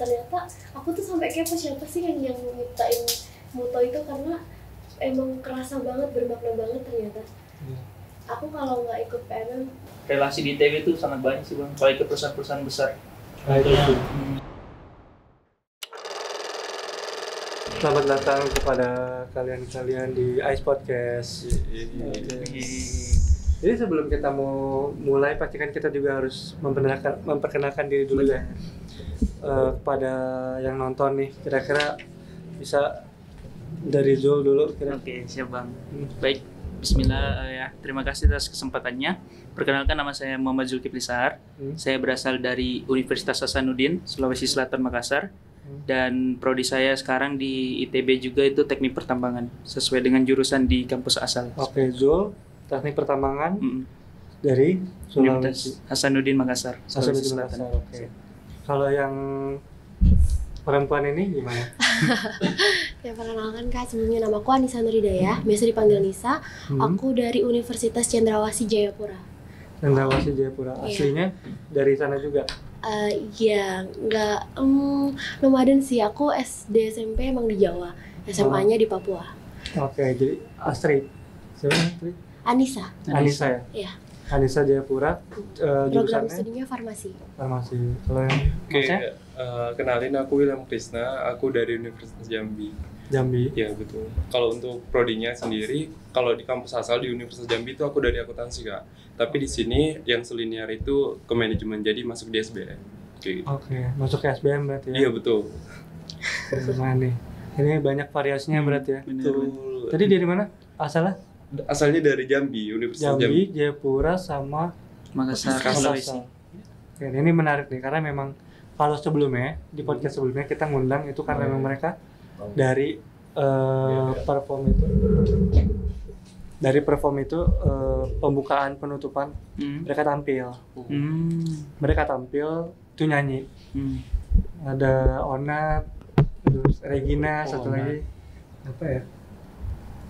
ternyata aku tuh sampai kepo siapa sih yang nyiptain moto itu, karena emang kerasa banget, bermakna banget ternyata. Aku kalau nggak ikut PMM, relasi di ITB itu sangat banyak sih bang, kalau ikut perusahaan-perusahaan besar. Selamat datang kepada kalian-kalian di Ice Podcast. Jadi sebelum kita mau mulai, pastikan kita juga harus memperkenalkan diri dulu ya kepada yang nonton nih. Kira-kira bisa dari Zul dulu. Oke, siap bang. Baik, Bismillah ya. Terima kasih atas kesempatannya. Perkenalkan, nama saya Muhammad Zulkifli Sahar. Saya berasal dari Universitas Hasanuddin, Sulawesi Selatan, Makassar. Dan prodi saya sekarang di ITB juga itu teknik pertambangan, sesuai dengan jurusan di kampus asal. Oke, Zul, teknik pertambangan dari Sulawesi Hasanuddin Makassar, Sulawesi Selatan. Oke. Kalau yang perempuan ini gimana? ya perkenalkan Kak, sebelumnya nama aku Anissa Nuridaya, biasa dipanggil Nisa. Aku dari Universitas Cendrawasih Jayapura. Cendrawasih Jayapura, aslinya dari sana juga? Ya, nggak nomaden sih. Aku SD SMP emang di Jawa, SMA-nya di Papua. Oke, jadi Astrid. Siapa Astrid? Anissa. Anissa ya? Iya. Anissa Jayapura, Program jurusannya? studinya farmasi. Farmasi. Kalau yang Masnya? Kenalin, aku William Krisna, aku dari Universitas Jambi. Jambi? Ya betul. Kalau untuk prodinya sendiri, kalau di kampus asal di Universitas Jambi itu aku dari akuntansi Kak. Tapi di sini yang selinear itu ke manajemen, jadi masuk di SBM. Kayak gitu. Oke, masuk ke SBM berarti ya? Iya betul. Gimana nih? Ini banyak variasinya berarti ya? Betul. Tadi dari mana asalnya? Asalnya dari Jambi, Universitas Jambi, Jayapura, sama Makassar, Sulawesi. Oke, ini menarik nih, karena memang kalau sebelumnya, di podcast sebelumnya kita ngundang itu karena memang mereka dari perform itu pembukaan, penutupan, mereka tampil. Mereka tampil itu nyanyi. Ada Onat, terus Regina, satu lagi apa ya?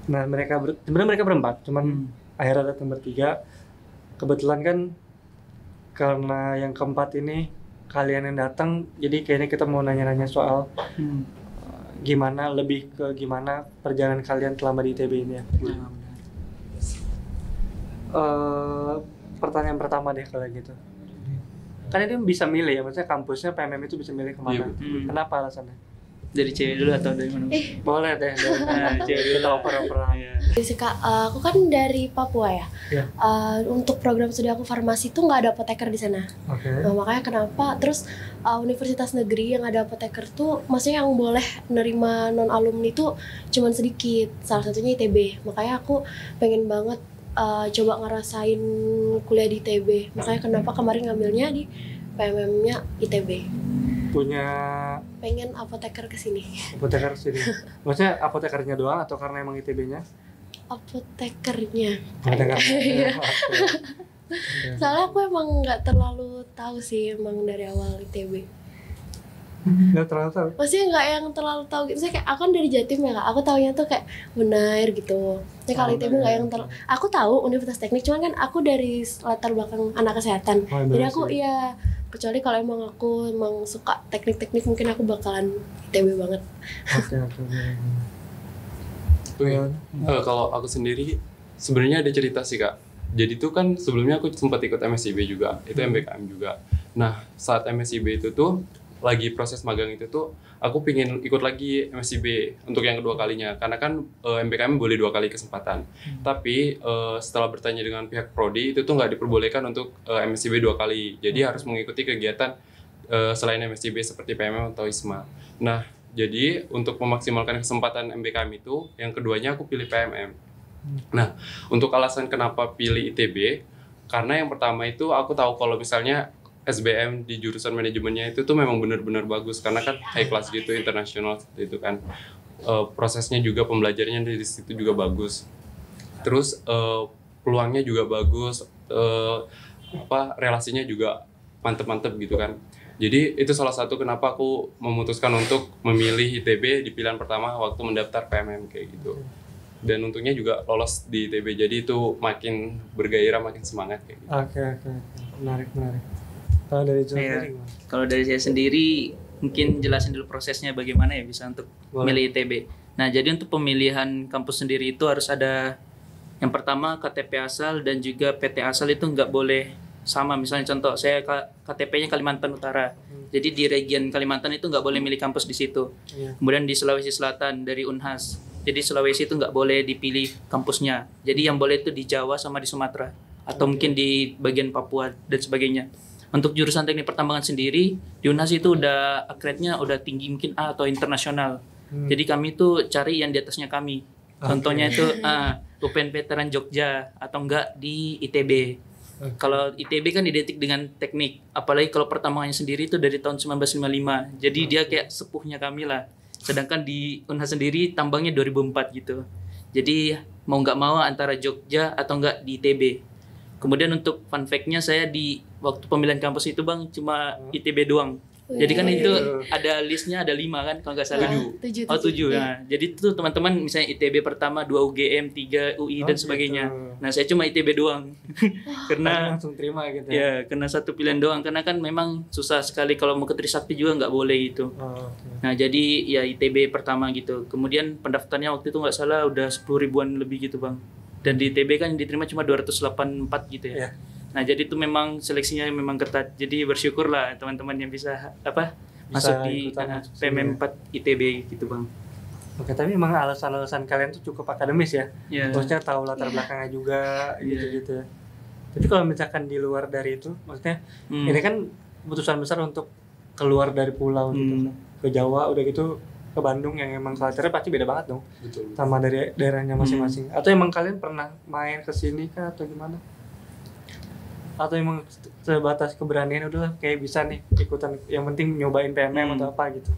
Nah, sebenarnya mereka berempat, cuman akhirnya datang bertiga. Kebetulan kan karena yang keempat ini kalian yang datang, jadi kayaknya kita mau nanya-nanya soal gimana perjalanan kalian selama di ITB ini ya. Pertanyaan pertama deh kalau gitu. Kan itu bisa milih ya, maksudnya kampusnya PMM itu bisa milih kemana. Kenapa alasannya? Dari cewek dulu atau dari mana? Boleh deh. Cewek Kita oper-operan. Aku kan dari Papua ya. Untuk program studi aku farmasi tuh nggak ada apoteker di sana. Nah, makanya kenapa terus universitas negeri yang ada apoteker tuh, maksudnya yang boleh menerima non alumni tuh cuman sedikit. Salah satunya ITB. Makanya aku pengen banget coba ngerasain kuliah di ITB. Makanya kenapa kemarin ngambilnya di PMM-nya ITB. Pengen apoteker kesini. Apoteker kesini. Maksudnya apotekernya doang atau karena emang ITB-nya? Apotekernya. Iya. Soalnya aku emang nggak terlalu tahu sih emang dari awal ITB. Nggak terlalu tahu? Maksudnya nggak yang terlalu tahu gitu. Saya kayak aku kan dari Jatim ya Kak. Aku taunya tuh kayak Unair gitu. Ya kalau ITB nggak yang aku tahu Universitas Teknik, cuman kan aku dari latar belakang anak kesehatan. Jadi aku kecuali kalau aku emang suka teknik-teknik, mungkin aku bakalan ITB banget. Kalau aku sendiri sebenarnya ada cerita sih Kak. Jadi tuh kan sebelumnya aku sempat ikut MSIB juga, itu MBKM juga. Nah saat MSIB itu tuh lagi proses magang itu tuh aku pingin ikut lagi MSIB untuk yang kedua kalinya, karena kan MBKM boleh 2 kali kesempatan. Tapi setelah bertanya dengan pihak prodi itu tuh nggak diperbolehkan untuk MSIB 2 kali, jadi harus mengikuti kegiatan selain MSIB seperti PMM atau ISMA. Nah jadi untuk memaksimalkan kesempatan MBKM itu, yang keduanya aku pilih PMM. Nah untuk alasan kenapa pilih ITB, karena yang pertama itu aku tahu kalau misalnya SBM di jurusan manajemennya itu tuh memang benar-benar bagus, karena kan high class gitu, internasional seperti itu kan. Prosesnya juga, pembelajarannya di situ juga bagus. Terus peluangnya juga bagus, relasinya juga mantep-mantep gitu kan. Jadi itu salah satu kenapa aku memutuskan untuk memilih ITB di pilihan pertama waktu mendaftar PMM kayak gitu. Dan untungnya juga lolos di ITB, jadi itu makin bergairah, makin semangat kayak gitu. Oke. Menarik. Kalau dari Kalau dari saya sendiri, mungkin jelasin dulu prosesnya bagaimana ya bisa untuk milih ITB. Nah, jadi untuk pemilihan kampus sendiri itu harus ada yang pertama KTP asal dan juga PT asal itu nggak boleh sama. Misalnya contoh, saya KTP-nya Kalimantan Utara. Jadi di region Kalimantan itu nggak boleh milih kampus di situ. Kemudian di Sulawesi Selatan dari Unhas. Jadi Sulawesi itu nggak boleh dipilih kampusnya. Jadi yang boleh itu di Jawa sama di Sumatera. Atau mungkin di bagian Papua dan sebagainya. Untuk jurusan teknik pertambangan sendiri, di Unhas itu udah grade-nya udah tinggi mungkin A atau internasional. Jadi kami tuh cari yang di atasnya kami. Contohnya itu UPN Veteran Jogja atau enggak di ITB. Kalau ITB kan identik dengan teknik, apalagi kalau pertambangannya sendiri itu dari tahun 1955. Jadi dia kayak sepuhnya kami lah. Sedangkan di Unhas sendiri tambangnya 2004 gitu. Jadi mau nggak mau antara Jogja atau enggak di ITB. Kemudian untuk fun fact-nya saya di waktu pemilihan kampus itu Bang cuma ITB doang. Jadi kan itu ada listnya ada 5 kan kalau nggak salah. 7. Oh 7 ya. Jadi itu teman-teman misalnya ITB pertama 2 UGM 3 UI dan sebagainya. Nah saya cuma ITB doang. Karena langsung terima gitu. Ya karena satu pilihan doang. Karena kan memang susah sekali kalau mau ke Trisakti juga nggak boleh gitu. Nah jadi ya ITB pertama gitu. Kemudian pendaftarnya waktu itu nggak salah udah 10 ribuan lebih gitu Bang. Dan di ITB kan diterima cuma 284 gitu ya. Nah jadi itu memang seleksinya memang ketat. Jadi bersyukurlah teman-teman yang bisa masuk di PMM 4 ITB gitu Bang. Oke, tapi memang alasan-alasan kalian tuh cukup akademis ya. Maksudnya tahu latar belakangnya juga gitu-gitu ya. Tapi kalau misalkan di luar dari itu, maksudnya ini kan keputusan besar untuk keluar dari pulau gitu. Ke Jawa udah gitu ke Bandung yang emang culture-nya pasti beda banget dong. Betul. Sama dari daerahnya masing-masing. Atau emang kalian pernah main ke sini kah atau gimana? Atau emang sebatas keberanian udahlah kayak bisa nih ikutan, yang penting nyobain PMM atau apa gitu.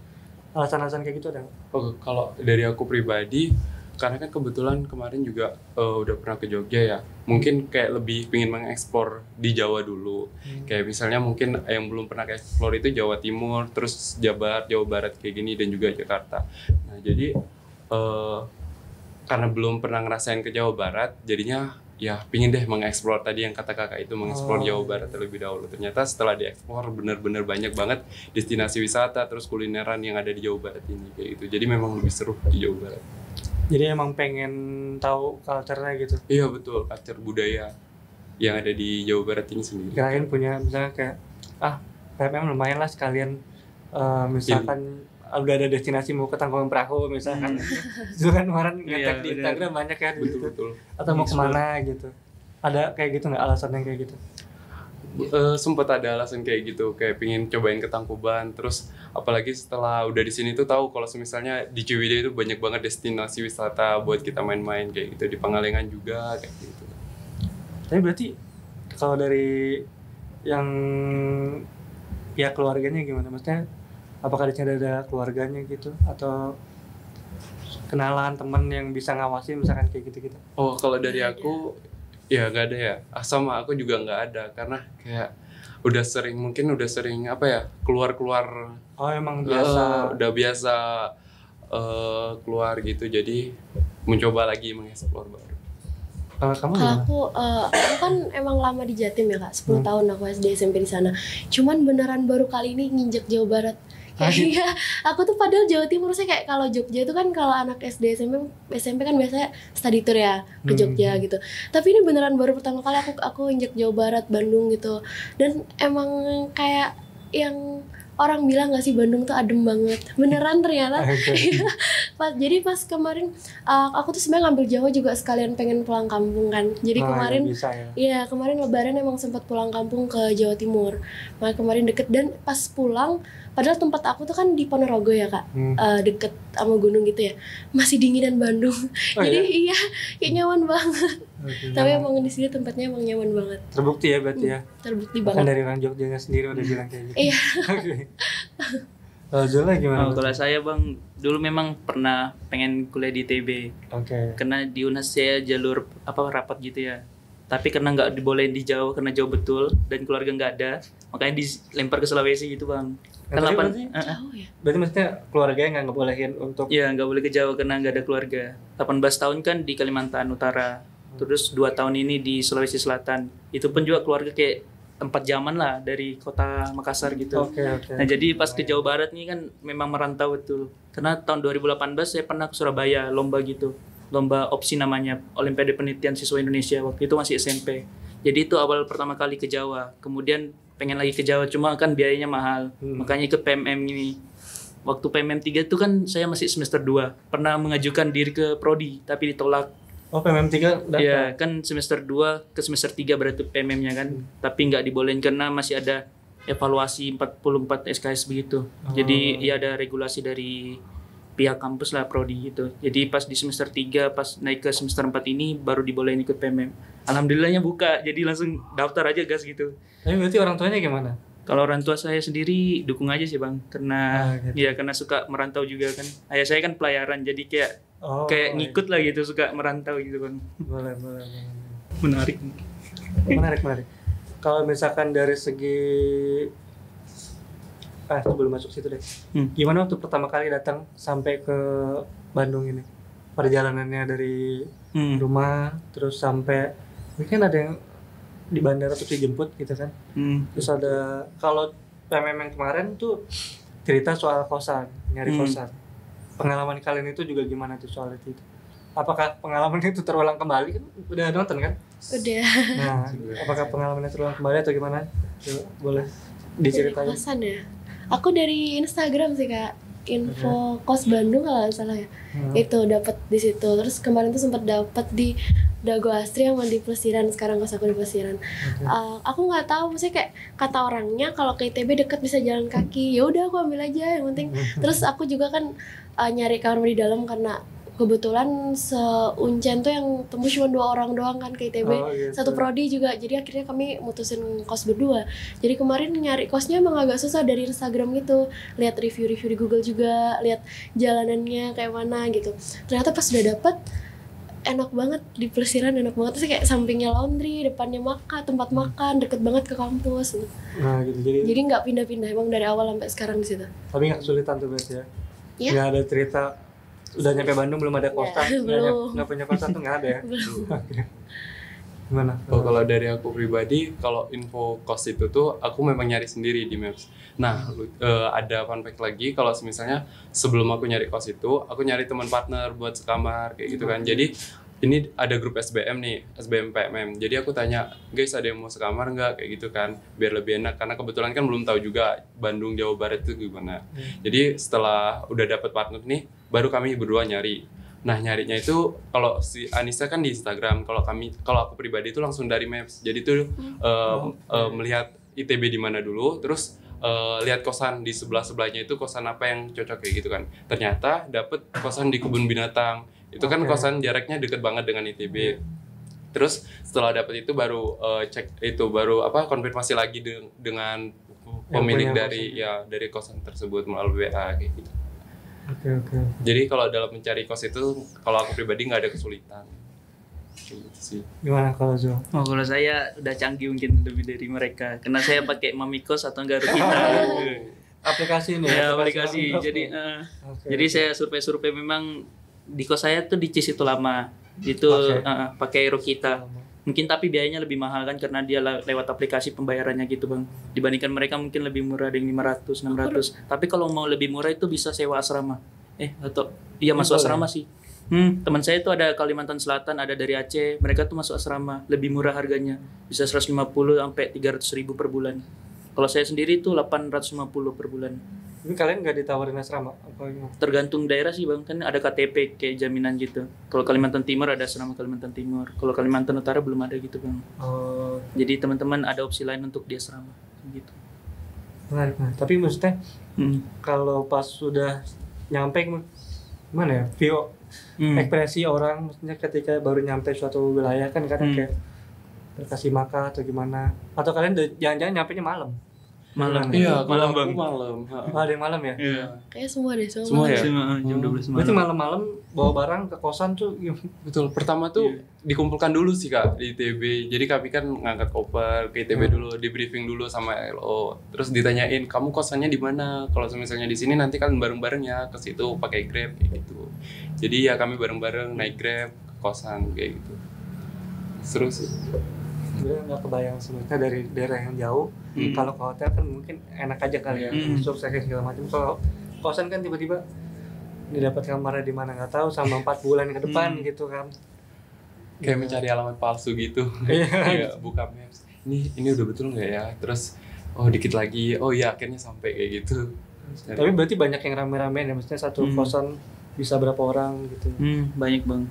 Alasan-alasan kayak gitu ada nggak? Oh, kalau dari aku pribadi, karena kan kebetulan kemarin juga udah pernah ke Jogja ya. Mungkin kayak lebih pengen mengeksplor di Jawa dulu. Kayak misalnya mungkin yang belum pernah eksplor itu Jawa Timur, terus Jawa Barat kayak gini dan juga Jakarta. Nah, jadi karena belum pernah ngerasain ke Jawa Barat, jadinya ya pingin deh mengeksplor tadi yang kata kakak itu, mengeksplor Jawa Barat terlebih dahulu. Ternyata setelah dieksplor bener-bener banyak banget destinasi wisata terus kulineran yang ada di Jawa Barat ini kayak gitu. Jadi memang lebih seru di Jawa Barat. Jadi emang pengen tahu culture-nya gitu. Iya betul, culture budaya yang ada di Jawa Barat ini sendiri. Kalian punya misalnya kayak PMM lumayan lah sekalian misalkan udah ada destinasi mau ke Tangkuban Perahu misalkan. Itu kan kemarin ngetek di Instagram banyak ya gitu. Betul. Atau mau kemana gitu. Ada kayak gitu nggak alasan yang kayak gitu? Sempat ada alasan kayak gitu, kayak pingin cobain ke Tangkuban, terus apalagi setelah udah di sini tuh tahu kalau misalnya di Ciwidey itu banyak banget destinasi wisata buat kita main-main kayak gitu, di Pangalengan juga kayak gitu. Tapi berarti kalau dari yang pihak keluarganya gimana? Maksudnya apakah di sini ada keluarganya gitu atau kenalan teman yang bisa ngawasin misalkan kayak gitu-gitu? Oh, kalau dari aku ya nggak ada ya. Sama aku juga nggak ada karena kayak udah sering keluar. Oh emang biasa. Udah biasa keluar gitu, jadi mencoba lagi mengeksplor baru. Kalau kamu gimana? Aku kan emang lama di Jatim ya Kak, 10 tahun aku SD SMP di sana. Cuman beneran baru kali ini nginjek Jawa Barat. Iya, aku tuh padahal Jawa Timur sih kayak kalau Jogja itu kan kalau anak SD SMP kan biasanya study tour ya ke Jogja gitu. Tapi ini beneran baru pertama kali aku injek Jawa Barat, Bandung gitu. Dan emang kayak yang orang bilang nggak sih Bandung tuh adem banget, beneran ternyata. Jadi pas kemarin aku tuh sebenarnya ngambil Jawa juga sekalian pengen pulang kampung kan. Jadi kemarin kemarin Lebaran emang sempat pulang kampung ke Jawa Timur. Makanya kemarin deket, dan pas pulang padahal tempat aku tuh kan di Ponorogo ya Kak, deket sama gunung gitu ya, masih dinginan Bandung. Jadi iya kayak nyaman banget. Tapi emang di sini tempatnya emang nyaman banget. Terbukti ya berarti ya. Terbukti banget. banget. Dari orang Jogjanya sendiri udah bilang kayak gitu. Iya. Kalau Zola gimana? Kalau saya Bang, dulu memang pernah pengen kuliah di ITB. Karena di UNAS saya jalur rapat gitu ya. Tapi karena nggak dibolehin di Jawa karena jauh betul dan keluarga nggak ada, makanya dilempar ke Sulawesi gitu Bang. Berarti maksudnya keluarganya nggak ngebolehin untuk? Iya, nggak boleh ke Jawa karena nggak ada keluarga. 18 tahun kan di Kalimantan Utara, terus 2 tahun ini di Sulawesi Selatan. Itu pun juga keluarga kayak 4 jaman lah dari kota Makassar gitu. Okay. Nah jadi pas ke Jawa Barat nih kan memang merantau betul. Karena tahun 2018 saya pernah ke Surabaya lomba gitu. Lomba opsi namanya, Olimpiade Penelitian Siswa Indonesia, waktu itu masih SMP. Jadi itu awal pertama kali ke Jawa. Kemudian pengen lagi ke Jawa, cuma kan biayanya mahal. Makanya ikut PMM ini. Waktu PMM 3 itu kan saya masih semester 2. Pernah mengajukan diri ke Prodi, tapi ditolak. Oh, PMM 3 daftar? Iya, kan semester 2 ke semester 3 berarti PMM-nya kan. Tapi nggak dibolehin karena masih ada evaluasi 44 SKS begitu. Jadi ya ada regulasi dari pihak kampus lah, Prodi gitu. Jadi pas di semester 3, pas naik ke semester 4 ini baru dibolehin ikut PMM. Alhamdulillahnya buka, jadi langsung daftar aja gas gitu. Tapi berarti orang tuanya gimana? Kalau orang tua saya sendiri dukung aja sih Bang, karena gitu. ya karena suka merantau juga kan. Ayah saya kan pelayaran, jadi kayak ngikut lah gitu, suka merantau gitu Bang. Boleh. Menarik. Kalau misalkan dari segi sebelum masuk situ deh. Gimana waktu pertama kali datang sampai ke Bandung ini? Perjalanannya dari rumah terus sampai mungkin ada yang di bandara tuh dijemput gitu kan. Terus ada, kalau PMM yang kemarin tuh cerita soal kosan, nyari kosan. Pengalaman kalian itu juga gimana tuh soal itu? Apakah pengalaman itu terulang kembali? Kan udah nonton kan? Udah. Nah, apakah pengalamannya terulang kembali atau gimana? Coba, boleh diceritain. Kosan ya? Aku dari Instagram sih Kak, info kos Bandung kalau nggak salah ya. Itu dapat di situ. Terus kemarin tuh sempat dapat di Dago Astri yang di Plesiran, sekarang kos aku di Plesiran. Aku nggak tahu, maksudnya kayak kata orangnya kalau ke ITB deket bisa jalan kaki. Ya udah aku ambil aja yang penting. Terus aku juga kan nyari kamar di dalam karena kebetulan seuncen tuh yang tembus cuma 2 orang doang kan ke ITB, gitu. satu prodi juga, jadi akhirnya kami mutusin kos berdua. Jadi kemarin nyari kosnya emang agak susah dari Instagram gitu, lihat review-review di Google juga, lihat jalanannya kayak mana gitu. Ternyata pas sudah dapet enak banget di Plesiran, enak banget sih, kayak sampingnya laundry, depannya tempat makan, deket banget ke kampus. Nah gitu, jadi nggak pindah-pindah, emang dari awal sampai sekarang di situ. Tapi nggak kesulitan tuh berarti ya? Ya. Nggak ada cerita udah nyampe Bandung belum ada kosan, nggak punya kosan tuh nggak ada ya? Gimana? Kalau dari aku pribadi, kalau info kos itu tuh aku memang nyari sendiri di Maps. Nah, ada fun fact lagi, kalau misalnya sebelum aku nyari kos itu, aku nyari teman partner buat sekamar kayak gitu kan. Jadi ini ada grup SBM nih, SBM PMM. Jadi aku tanya, guys ada yang mau sekamar nggak kayak gitu kan, biar lebih enak. Karena kebetulan kan belum tahu juga Bandung Jawa Barat itu gimana. Jadi setelah udah dapet partner nih, baru kami berdua nyari. Nah nyarinya itu kalau si Anissa kan di Instagram, kalau aku pribadi itu langsung dari Maps. Jadi tuh melihat ITB di mana dulu, terus lihat kosan di sebelahnya itu kosan apa yang cocok kayak gitu kan. Ternyata dapet kosan di Kebun Binatang. Itu kan kosan jaraknya deket banget dengan ITB. Terus setelah dapet itu baru konfirmasi lagi dengan pemilik dari kosan tersebut melalui WA kayak gitu. Oke. Jadi kalau dalam mencari kos itu, kalau aku pribadi nggak ada kesulitan. Gitu sih. Gimana kalau Zul? Kalau saya udah canggih mungkin lebih dari mereka, karena saya pakai Mamikos atau enggak Rukita. Aplikasi ini ya? Aplikasi. Jadi saya survei memang di kos saya tuh di CIS itu lama. Itu pakai Rukita. Mungkin tapi biayanya lebih mahal kan karena dia lewat aplikasi pembayarannya gitu Bang. Dibandingkan mereka mungkin lebih murah, ada yang 500, 600. Tapi kalau mau lebih murah itu bisa sewa asrama. Masuk asrama sih. Teman saya itu ada Kalimantan Selatan, ada dari Aceh. Mereka tuh masuk asrama, lebih murah harganya. Bisa 150 sampai 300 ribu per bulan. Kalau saya sendiri itu 850 per bulan. Ini kalian nggak ditawarin asrama? Tergantung daerah sih Bang, kan ada KTP kayak jaminan gitu. Kalau Kalimantan Timur ada asrama Kalimantan Timur. Kalau Kalimantan Utara belum ada gitu Bang. Jadi teman-teman ada opsi lain untuk di asrama gitu. Menarik. Tapi maksudnya kalau pas sudah nyampe gimana ya? View ekspresi orang maksudnya ketika baru nyampe suatu wilayah kan kadang kayak terkasih makan atau gimana? Atau kalian jangan-jangan nyampenya malam? Iya, malam Bang. Ada yang malam ya? Iya. Kayak semua deh, semua ya? Jam 12 malam. Berarti malam-malam bawa barang ke kosan tuh betul. Pertama tuh dikumpulkan dulu sih Kak di ITB. Jadi kami kan ngangkat koper ke ITB dulu, di briefing dulu sama LO. Terus ditanyain, "Kamu kosannya di mana? Kalau misalnya di sini nanti kalian bareng-bareng ya ke situ pakai Grab kayak gitu." Jadi ya kami bareng-bareng naik Grab ke kosan kayak gitu. Seru sih. sebenarnya nggak kebayang sebenarnya dari daerah yang jauh. Kalau ke hotel kan mungkin enak aja kali ya, sukses segala macam. Kalau kosan kan tiba-tiba didapat kamarnya di mana nggak tahu sama 4 bulan ke depan gitu kan. Kayak mencari alamat palsu gitu. Iya, buka maps. Ini udah betul nggak ya? Terus dikit lagi, iya akhirnya sampai kayak gitu. Tapi berarti banyak yang rame-rame ya, maksudnya satu kosan bisa berapa orang gitu? Banyak bang.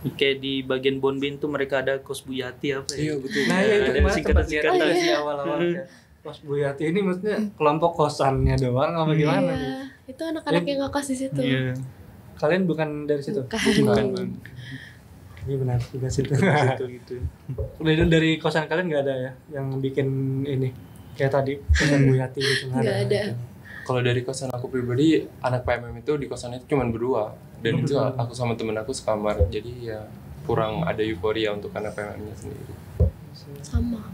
Kayak di bagian Bonbin tuh mereka ada kos Buyati apa ya? Iya betul. Nah ya itu kemarin singkatan di awal-awal ya. Kos Buyati ini maksudnya kelompok kosannya doang apa gimana? Iya, itu anak-anak yang ngekos di situ. Iya. Kalian bukan dari situ? Bukan bang. Ini benar juga situ. Gitu. Dari kosan kalian nggak ada ya yang bikin ini kayak tadi kosan Buyati gitu? Nggak ada. Kalau dari kosan aku pribadi, anak PMM itu di kosan itu cuma berdua. Dan itu aku sama temen aku sekamar. Jadi ya kurang ada euforia untuk anak PMM-nya sendiri. Sama.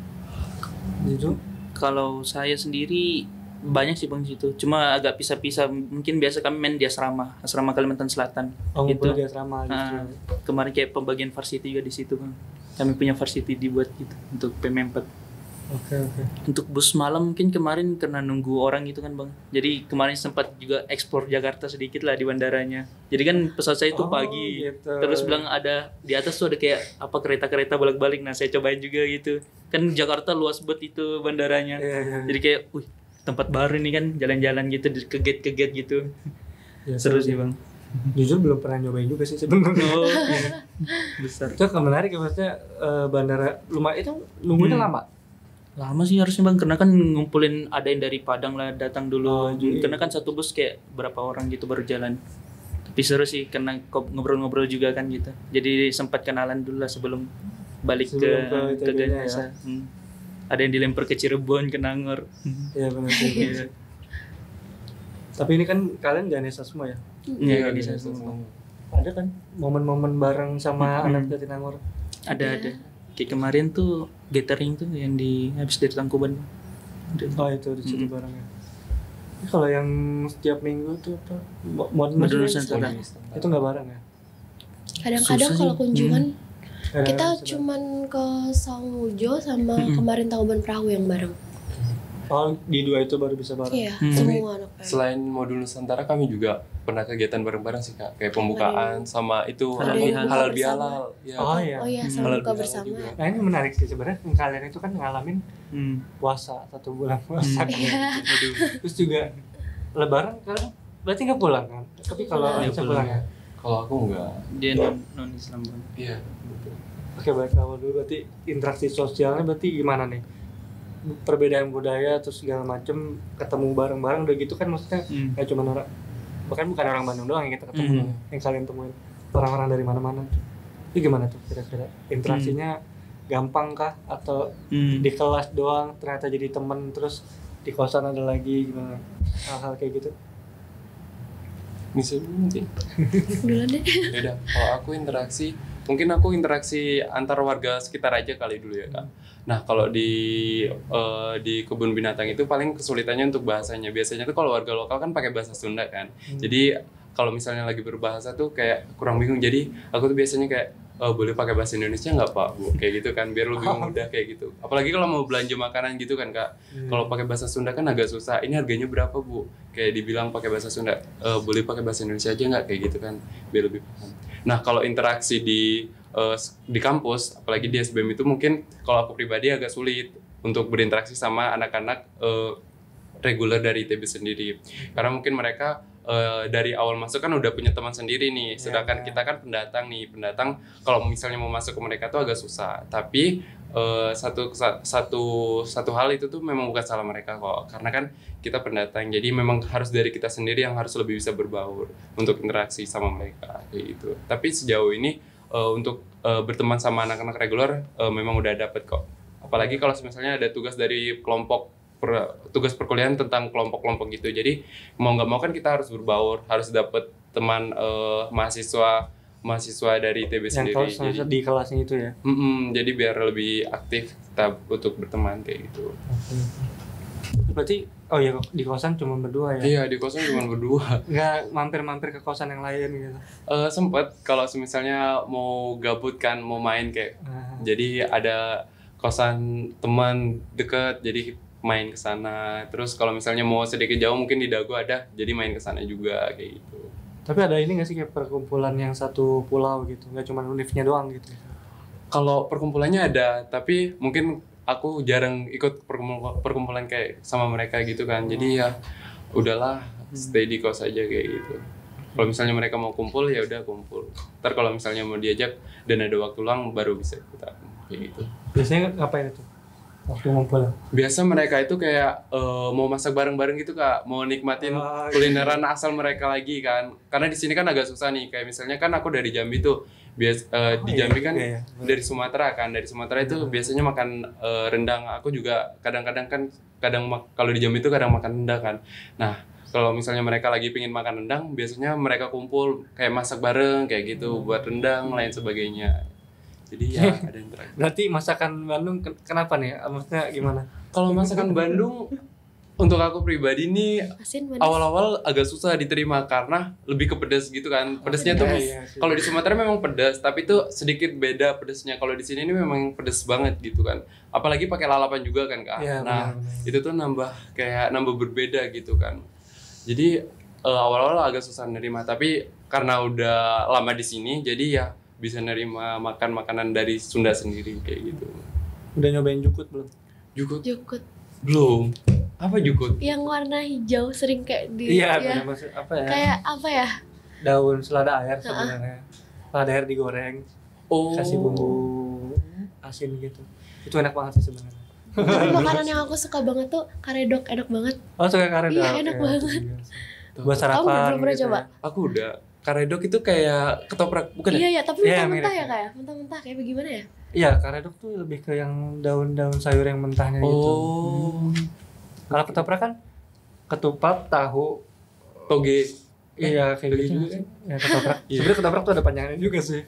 Gitu? Kalau saya sendiri banyak sih bang situ. Cuma agak pisah-pisah. Mungkin biasa kami main di asrama Kalimantan Selatan. Ngumpul di asrama gitu. Kemarin kayak pembagian varsity juga di situ bang. Kami punya varsity dibuat gitu untuk PM4. Oke. Untuk bus malam mungkin kemarin karena nunggu orang gitu kan bang. Jadi kemarin sempat juga eksplor Jakarta sedikit lah di bandaranya. Jadi kan pesawat saya itu pagi. Gitu. Terus bilang ada di atas tuh ada kayak kereta-kereta balik-balik. Nah saya cobain juga gitu. Kan Jakarta luas banget itu bandaranya. Iya. Jadi kayak, tempat baru nih kan jalan-jalan gitu ke gate gitu. Ya, seru sih bang. Jujur belum pernah nyobain juga sih sebenarnya. Besar. Itu kan menarik ya, maksudnya bandara lumayan itu nunggunya lama. Lama sih harusnya bang, karena kan ngumpulin ada yang dari Padang lah datang dulu. Iya. Karena kan satu bus kayak berapa orang gitu baru jalan. Tapi seru sih karena ngobrol-ngobrol juga kan gitu. Jadi sempat kenalan dulu lah sebelum balik ke Ganesha. Ya. Ada yang dilempar ke Cirebon, ke Nangor. Iya benar sih. Tapi ini kan kalian Ganesha semua ya? Iya Ganesha semua. Ada kan momen-momen bareng sama anak Jatinangor? Ada. Kayak kemarin tuh gathering tuh yang habis dari Tangkuban. Itu di situ bareng ya. Kalau yang setiap minggu tuh apa? Modern Nusantara. Itu nggak bareng ya? Kadang-kadang kalau kunjungan kita cuman ke Songmujo sama kemarin Tangkuban Perahu yang bareng. Di dua itu baru bisa bareng. Iya, semua anak PMM. Selain modul Nusantara kami juga pernah kegiatan bareng-bareng sih kak, kayak pembukaan sama itu halal bihalal. Oh iya, sama buka bersama. Juga. Nah ini menarik sih sebenarnya, kalian itu kan ngalamin puasa 1 bulan puasa. Terus juga Lebaran kalian berarti nggak pulang kan? Tapi kalau bisa pulang ya? Kalau aku enggak. Dia non Islam bang. Iya betul. Oke baik, awal dulu berarti interaksi sosialnya berarti gimana nih? Perbedaan budaya terus segala macem, ketemu bareng-bareng udah gitu kan, maksudnya kayak cuma orang, bahkan bukan orang Bandung doang yang kita ketemu, yang kalian temuin orang-orang dari mana-mana. Itu gimana tuh kira-kira interaksinya? Gampang kah atau di kelas doang ternyata jadi temen, terus di kosan ada lagi, gimana hal-hal kayak gitu? Misalnya mungkin Duluan deh. beda. Kalau aku interaksi antar warga sekitar aja kali dulu ya kak. Nah kalau di kebun binatang itu paling kesulitannya untuk bahasanya. Biasanya tuh kalau warga lokal kan pakai bahasa Sunda kan. Jadi kalau misalnya lagi berbahasa tuh kayak kurang bingung. Jadi aku tuh biasanya kayak boleh pakai bahasa Indonesia nggak pak bu, kayak gitu kan, biar lebih mudah kayak gitu. Apalagi kalau mau belanja makanan gitu kan kak. Kalau pakai bahasa Sunda kan agak susah. Ini harganya berapa bu? Kayak dibilang pakai bahasa Sunda, boleh pakai bahasa Indonesia aja nggak, kayak gitu kan, biar lebih paham. Nah kalau interaksi di kampus, apalagi di SBM itu mungkin kalau aku pribadi agak sulit untuk berinteraksi sama anak-anak reguler dari ITB sendiri, karena mungkin mereka dari awal masuk kan udah punya teman sendiri nih, sedangkan kita kan pendatang kalau misalnya mau masuk ke mereka tuh agak susah. Tapi satu hal itu tuh memang bukan salah mereka kok, karena kan kita pendatang, jadi memang harus dari kita sendiri yang harus lebih bisa berbaur untuk interaksi sama mereka kayak gitu. Tapi sejauh ini untuk berteman sama anak-anak reguler memang udah dapet kok, apalagi kalau misalnya ada tugas dari tugas perkuliahan tentang kelompok-kelompok gitu. Jadi mau nggak mau kan kita harus berbaur, harus dapet teman mahasiswa dari ITB sendiri. Yang di kelasnya itu ya. Jadi biar lebih aktif kita untuk berteman kayak gitu. Berarti di kosan cuma berdua ya? Iya, di kosan cuma berdua. Nggak mampir-mampir ke kosan yang lain gitu? Sempet, kalau misalnya mau gabut kan, mau main kayak. Jadi ada kosan teman dekat, jadi main ke sana. Terus kalau misalnya mau sedikit jauh mungkin di Dago ada, jadi main ke sana juga kayak gitu. Tapi ada ini nggak sih kayak perkumpulan yang satu pulau gitu, nggak cuma univnya doang gitu? Kalau perkumpulannya ada, tapi mungkin aku jarang ikut perkumpulan kayak sama mereka gitu kan. Jadi ya udahlah, stay di kos aja kayak gitu. Kalau misalnya mereka mau kumpul ya udah kumpul. Ntar kalau misalnya mau diajak dan ada waktu luang baru bisa ikutan kayak gitu. Biasanya ngapain itu waktu ngumpul? Biasa mereka itu kayak mau masak bareng-bareng gitu Kak, mau nikmatin kulineran asal mereka lagi kan. Karena di sini kan agak susah nih, kayak misalnya kan aku dari Jambi tuh. Di Jambi kan dari Sumatera kan. Dari Sumatera itu biasanya makan rendang. Aku juga kadang-kadang kan kalau di Jambi itu kadang makan rendang kan. Nah, kalau misalnya mereka lagi pengen makan rendang, biasanya mereka kumpul kayak masak bareng kayak gitu buat rendang lain sebagainya. Jadi ya ada interaksi. Berarti masakan Bandung kenapa nih? Maksudnya gimana? Kalau masakan Bandung untuk aku pribadi nih awal-awal agak susah diterima karena lebih ke pedas gitu kan. Pedasnya tuh kalau di Sumatera memang pedas, tapi itu sedikit beda pedasnya. Kalau di sini ini memang pedas banget gitu kan. Apalagi pakai lalapan juga kan Kak. Ya, nah, benar. itu tuh nambah berbeda gitu kan. Jadi awal-awal agak susah nerima, tapi karena udah lama di sini jadi ya bisa nerima makan makanan dari Sunda sendiri kayak gitu. Udah nyobain jukut belum? Jukut. Belum. Apa jukut? Yang warna hijau sering kayak di maksud apa ya? Kayak apa ya? Daun selada air sebenarnya. Selada air digoreng. Kasih bumbu asin gitu. Itu enak banget sih sebenarnya. Tapi makanan yang aku suka banget tuh karedok, enak banget. Oh, suka karedok. Iya, enak banget. Buat sarapan. Kamu belum pernah gitu coba? Aku udah. Karedok itu kayak ketoprak, bukan ya? Iya, tapi mentah-mentah ya kayak. Mentah-mentah kayak bagaimana ya? Iya, karedok tuh lebih ke yang daun-daun sayur yang mentahnya gitu. Kalau ketoprak kan ketupat, tahu, toge. Iya, kayak gitu juga kan. Ya, ketoprak. Sebenarnya ketoprak tuh ada panjangnya juga sih.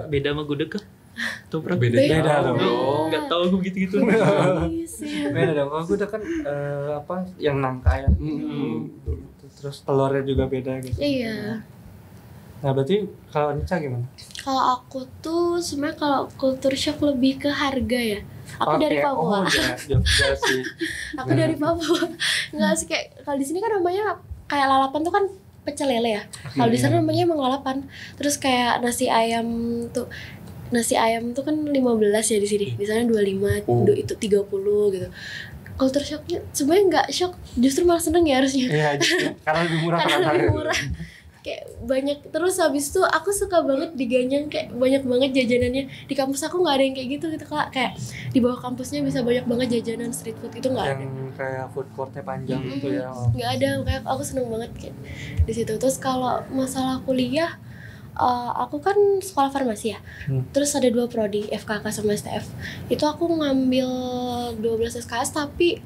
Beda sama gudeg kah? Ketoprak Beda dong. Nggak tahu aku gitu-gitu. Beda dong. Kalau gudeg kan yang nangka ya. Terus telurnya juga beda gitu. Iya. Nah, berarti kalau Nica gimana? Kalau aku tuh sebenarnya kalau culture shock lebih ke harga ya. Aku dari Papua. Jogja sih. Aku dari Papua. Enggak sih kayak kalau di sini kan namanya kayak lalapan tuh kan pecel lele ya. Kalau di sana namanya emang lalapan. Terus kayak nasi ayam tuh kan 15 ya di sini. Di sana 25, itu 30 gitu. Culture shocknya sebenarnya nggak shock, justru malah seneng ya harusnya. Iya, karena lebih murah. Karena lebih murah. Kayak banyak, terus habis itu aku suka banget di Ganyang, kayak banyak banget jajanannya. Di kampus aku nggak ada yang kayak gitu Kak. Kayak di bawah kampusnya bisa banyak banget jajanan street food itu nggak ada. Yang kayak food courtnya panjang gitu ya. Nggak ada, kayak aku seneng banget kayak di situ. Terus kalau masalah kuliah, aku kan sekolah farmasi ya. Terus ada 2 prodi, FKK sama STF. Itu aku ngambil 12 SKS tapi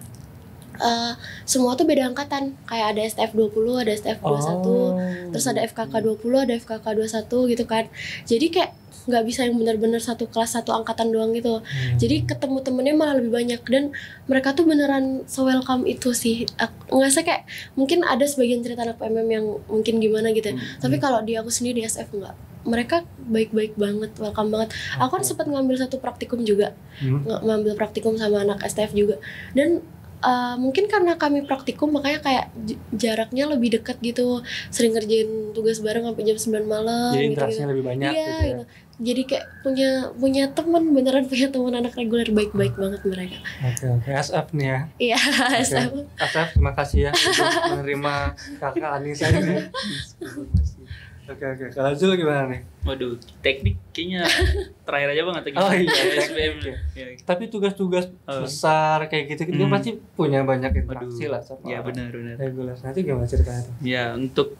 semua tuh beda angkatan. Kayak ada STF 20, ada STF 21, terus ada FKK 20, ada FKK 21 gitu kan. Jadi kayak nggak bisa yang benar-benar satu kelas satu angkatan doang gitu. Jadi ketemu temennya malah lebih banyak dan mereka tuh beneran se-welcome itu sih. Nggak sih kayak mungkin ada sebagian cerita anak PMM yang mungkin gimana gitu. Tapi kalau di aku sendiri di SF enggak. Mereka baik-baik banget, welcome banget. Aku kan sempat ngambil satu praktikum juga, ngambil praktikum sama anak STF juga. Dan mungkin karena kami praktikum makanya kayak jaraknya lebih dekat gitu, sering ngerjain tugas bareng sampai jam 9 malam. Jadi interaksinya lebih banyak gitu. Jadi kayak punya teman, beneran punya teman anak reguler, baik-baik banget mereka. Oke. SF nih ya. Iya, SF. SF, terima kasih ya untuk menerima kakak Anissa ini. Oke. Kalau Zul gimana nih? Waduh, teknik kayaknya terakhir aja banget teknik. Oh iya, SBM. Ya. Tapi tugas-tugas besar kayak gitu kan pasti punya banyak interaksi lah sama. Ya benar. Reguler. Nanti gimana ceritanya tuh? Ya, untuk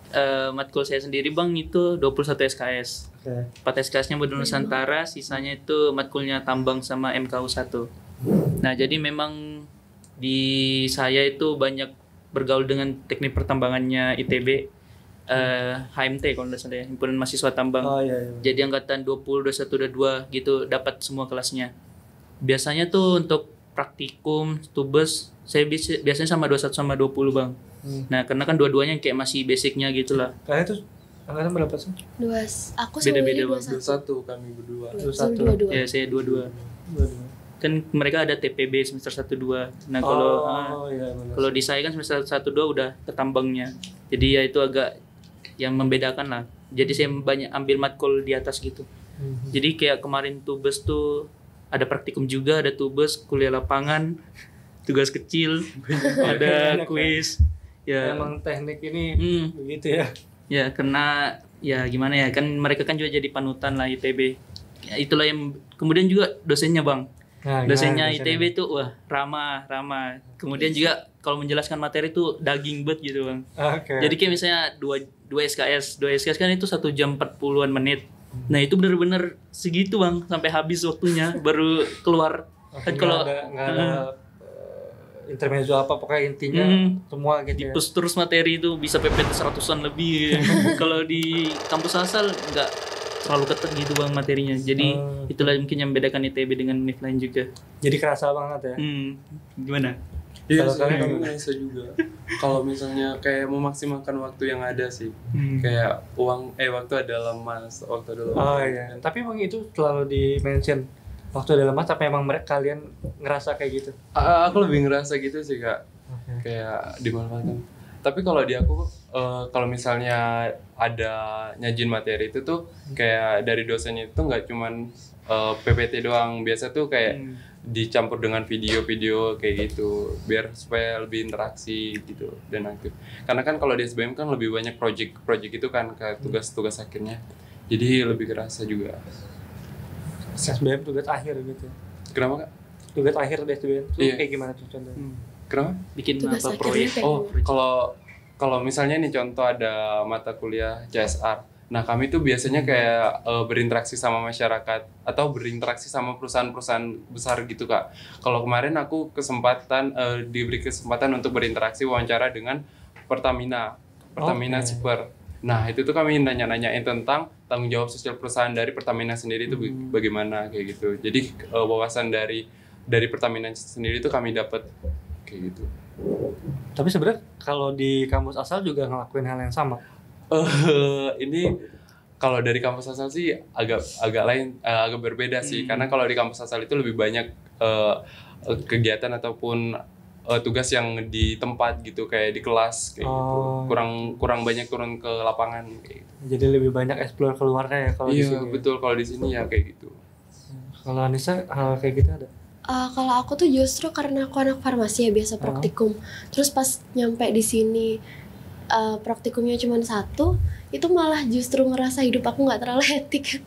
matkul saya sendiri Bang itu 21 SKS. Oke. 4 SKS-nya Modul Nusantara, sisanya itu matkulnya tambang sama MKU 1. Nah, jadi memang di saya itu banyak bergaul dengan teknik pertambangannya ITB. HMT kalau nggak salah ya, Himpunan Mahasiswa Tambang. Iya. Jadi angkatan 20, 21, 22 gitu dapat semua kelasnya. Biasanya tuh untuk praktikum, tubes, saya biasanya sama 21 sama 20 Bang. Nah, karena kan dua-duanya kayak masih basicnya gitu lah. Kalian tuh angkatan berapa sih? Aku sama Beda-beda, Bang. 21 kami berdua. 21. Ya, saya 22. kan mereka ada TPB semester 1-2. Nah kalau di saya kan semester 1-2 udah ke tambangnya. Jadi ya itu agak yang membedakan lah. Jadi saya banyak ambil matkul di atas gitu. Jadi kayak kemarin tubes tuh ada praktikum juga, ada tubes, kuliah lapangan, tugas kecil, ada kuis. Ya emang teknik ini begitu ya. Ya karena ya gimana ya, kan mereka kan juga jadi panutan lah ITB. Ya, itulah yang kemudian juga dosennya Bang. Dosennya ITB tuh wah ramah. Kemudian juga kalau menjelaskan materi tuh daging bet gitu Bang. Jadi kayak misalnya 2 SKS kan itu 1 jam 40-an menit. Nah itu bener-bener segitu Bang, sampai habis waktunya baru keluar. Kan kalau nggak ada intermezzo apa, pokoknya intinya semua gitu dipus terus materi itu bisa PPT 100-an lebih. Kalau di kampus asal nggak terlalu ketat gitu Bang materinya. Jadi itulah mungkin yang membedakan ITB dengan univ lain juga. Jadi kerasa banget ya. Gimana? Iya, kami ngerasa juga. Kalau misalnya kayak memaksimalkan waktu yang ada sih. Kayak waktu adalah emas, waktu adalah emas. Oh iya. Tapi emang itu selalu di-mention waktu adalah emas, apa emang kalian ngerasa kayak gitu? Aku lebih ngerasa gitu sih Kak. Kayak dimanfaatkan. Tapi kalau di aku kalau misalnya ada nyajin materi itu tuh kayak dari dosennya itu nggak cuman PPT doang, biasa tuh kayak dicampur dengan video-video kayak gitu biar supaya lebih interaksi gitu dan aktif. Karena kan kalau di SBM kan lebih banyak project itu kan kayak tugas-tugas akhirnya, jadi lebih kerasa juga. SBM tugas akhir gitu. Kenapa Kak? Tugas akhir di SBM tuh kayak gimana tuh contohnya? Kenapa? Bikin tugas apa proyek? Kalau misalnya nih contoh ada mata kuliah CSR. Nah, kami tuh biasanya kayak berinteraksi sama masyarakat atau berinteraksi sama perusahaan-perusahaan besar gitu, Kak. Kalau kemarin aku diberi kesempatan untuk berinteraksi wawancara dengan Pertamina Super. Nah, itu tuh kami nanya-nanyain tentang tanggung jawab sosial perusahaan dari Pertamina sendiri itu bagaimana kayak gitu. Jadi wawasan dari Pertamina sendiri itu kami dapat kayak gitu. Tapi sebenarnya kalau di kampus asal juga ngelakuin hal yang sama. Ini kalau dari kampus asal sih agak berbeda sih, karena kalau di kampus asal itu lebih banyak kegiatan ataupun tugas yang di tempat gitu, kayak di kelas kayak gitu. Kurang banyak turun ke lapangan kayak gitu. Jadi lebih banyak explore keluarnya ya kalau di sini. Iya, betul, kalau di sini ya kayak gitu. Kalau Anissa hal kayak gitu ada? Kalau aku tuh justru karena aku anak farmasi ya, biasa praktikum. Terus pas nyampe di sini praktikumnya cuma 1, itu malah justru ngerasa hidup aku nggak terlalu hektik.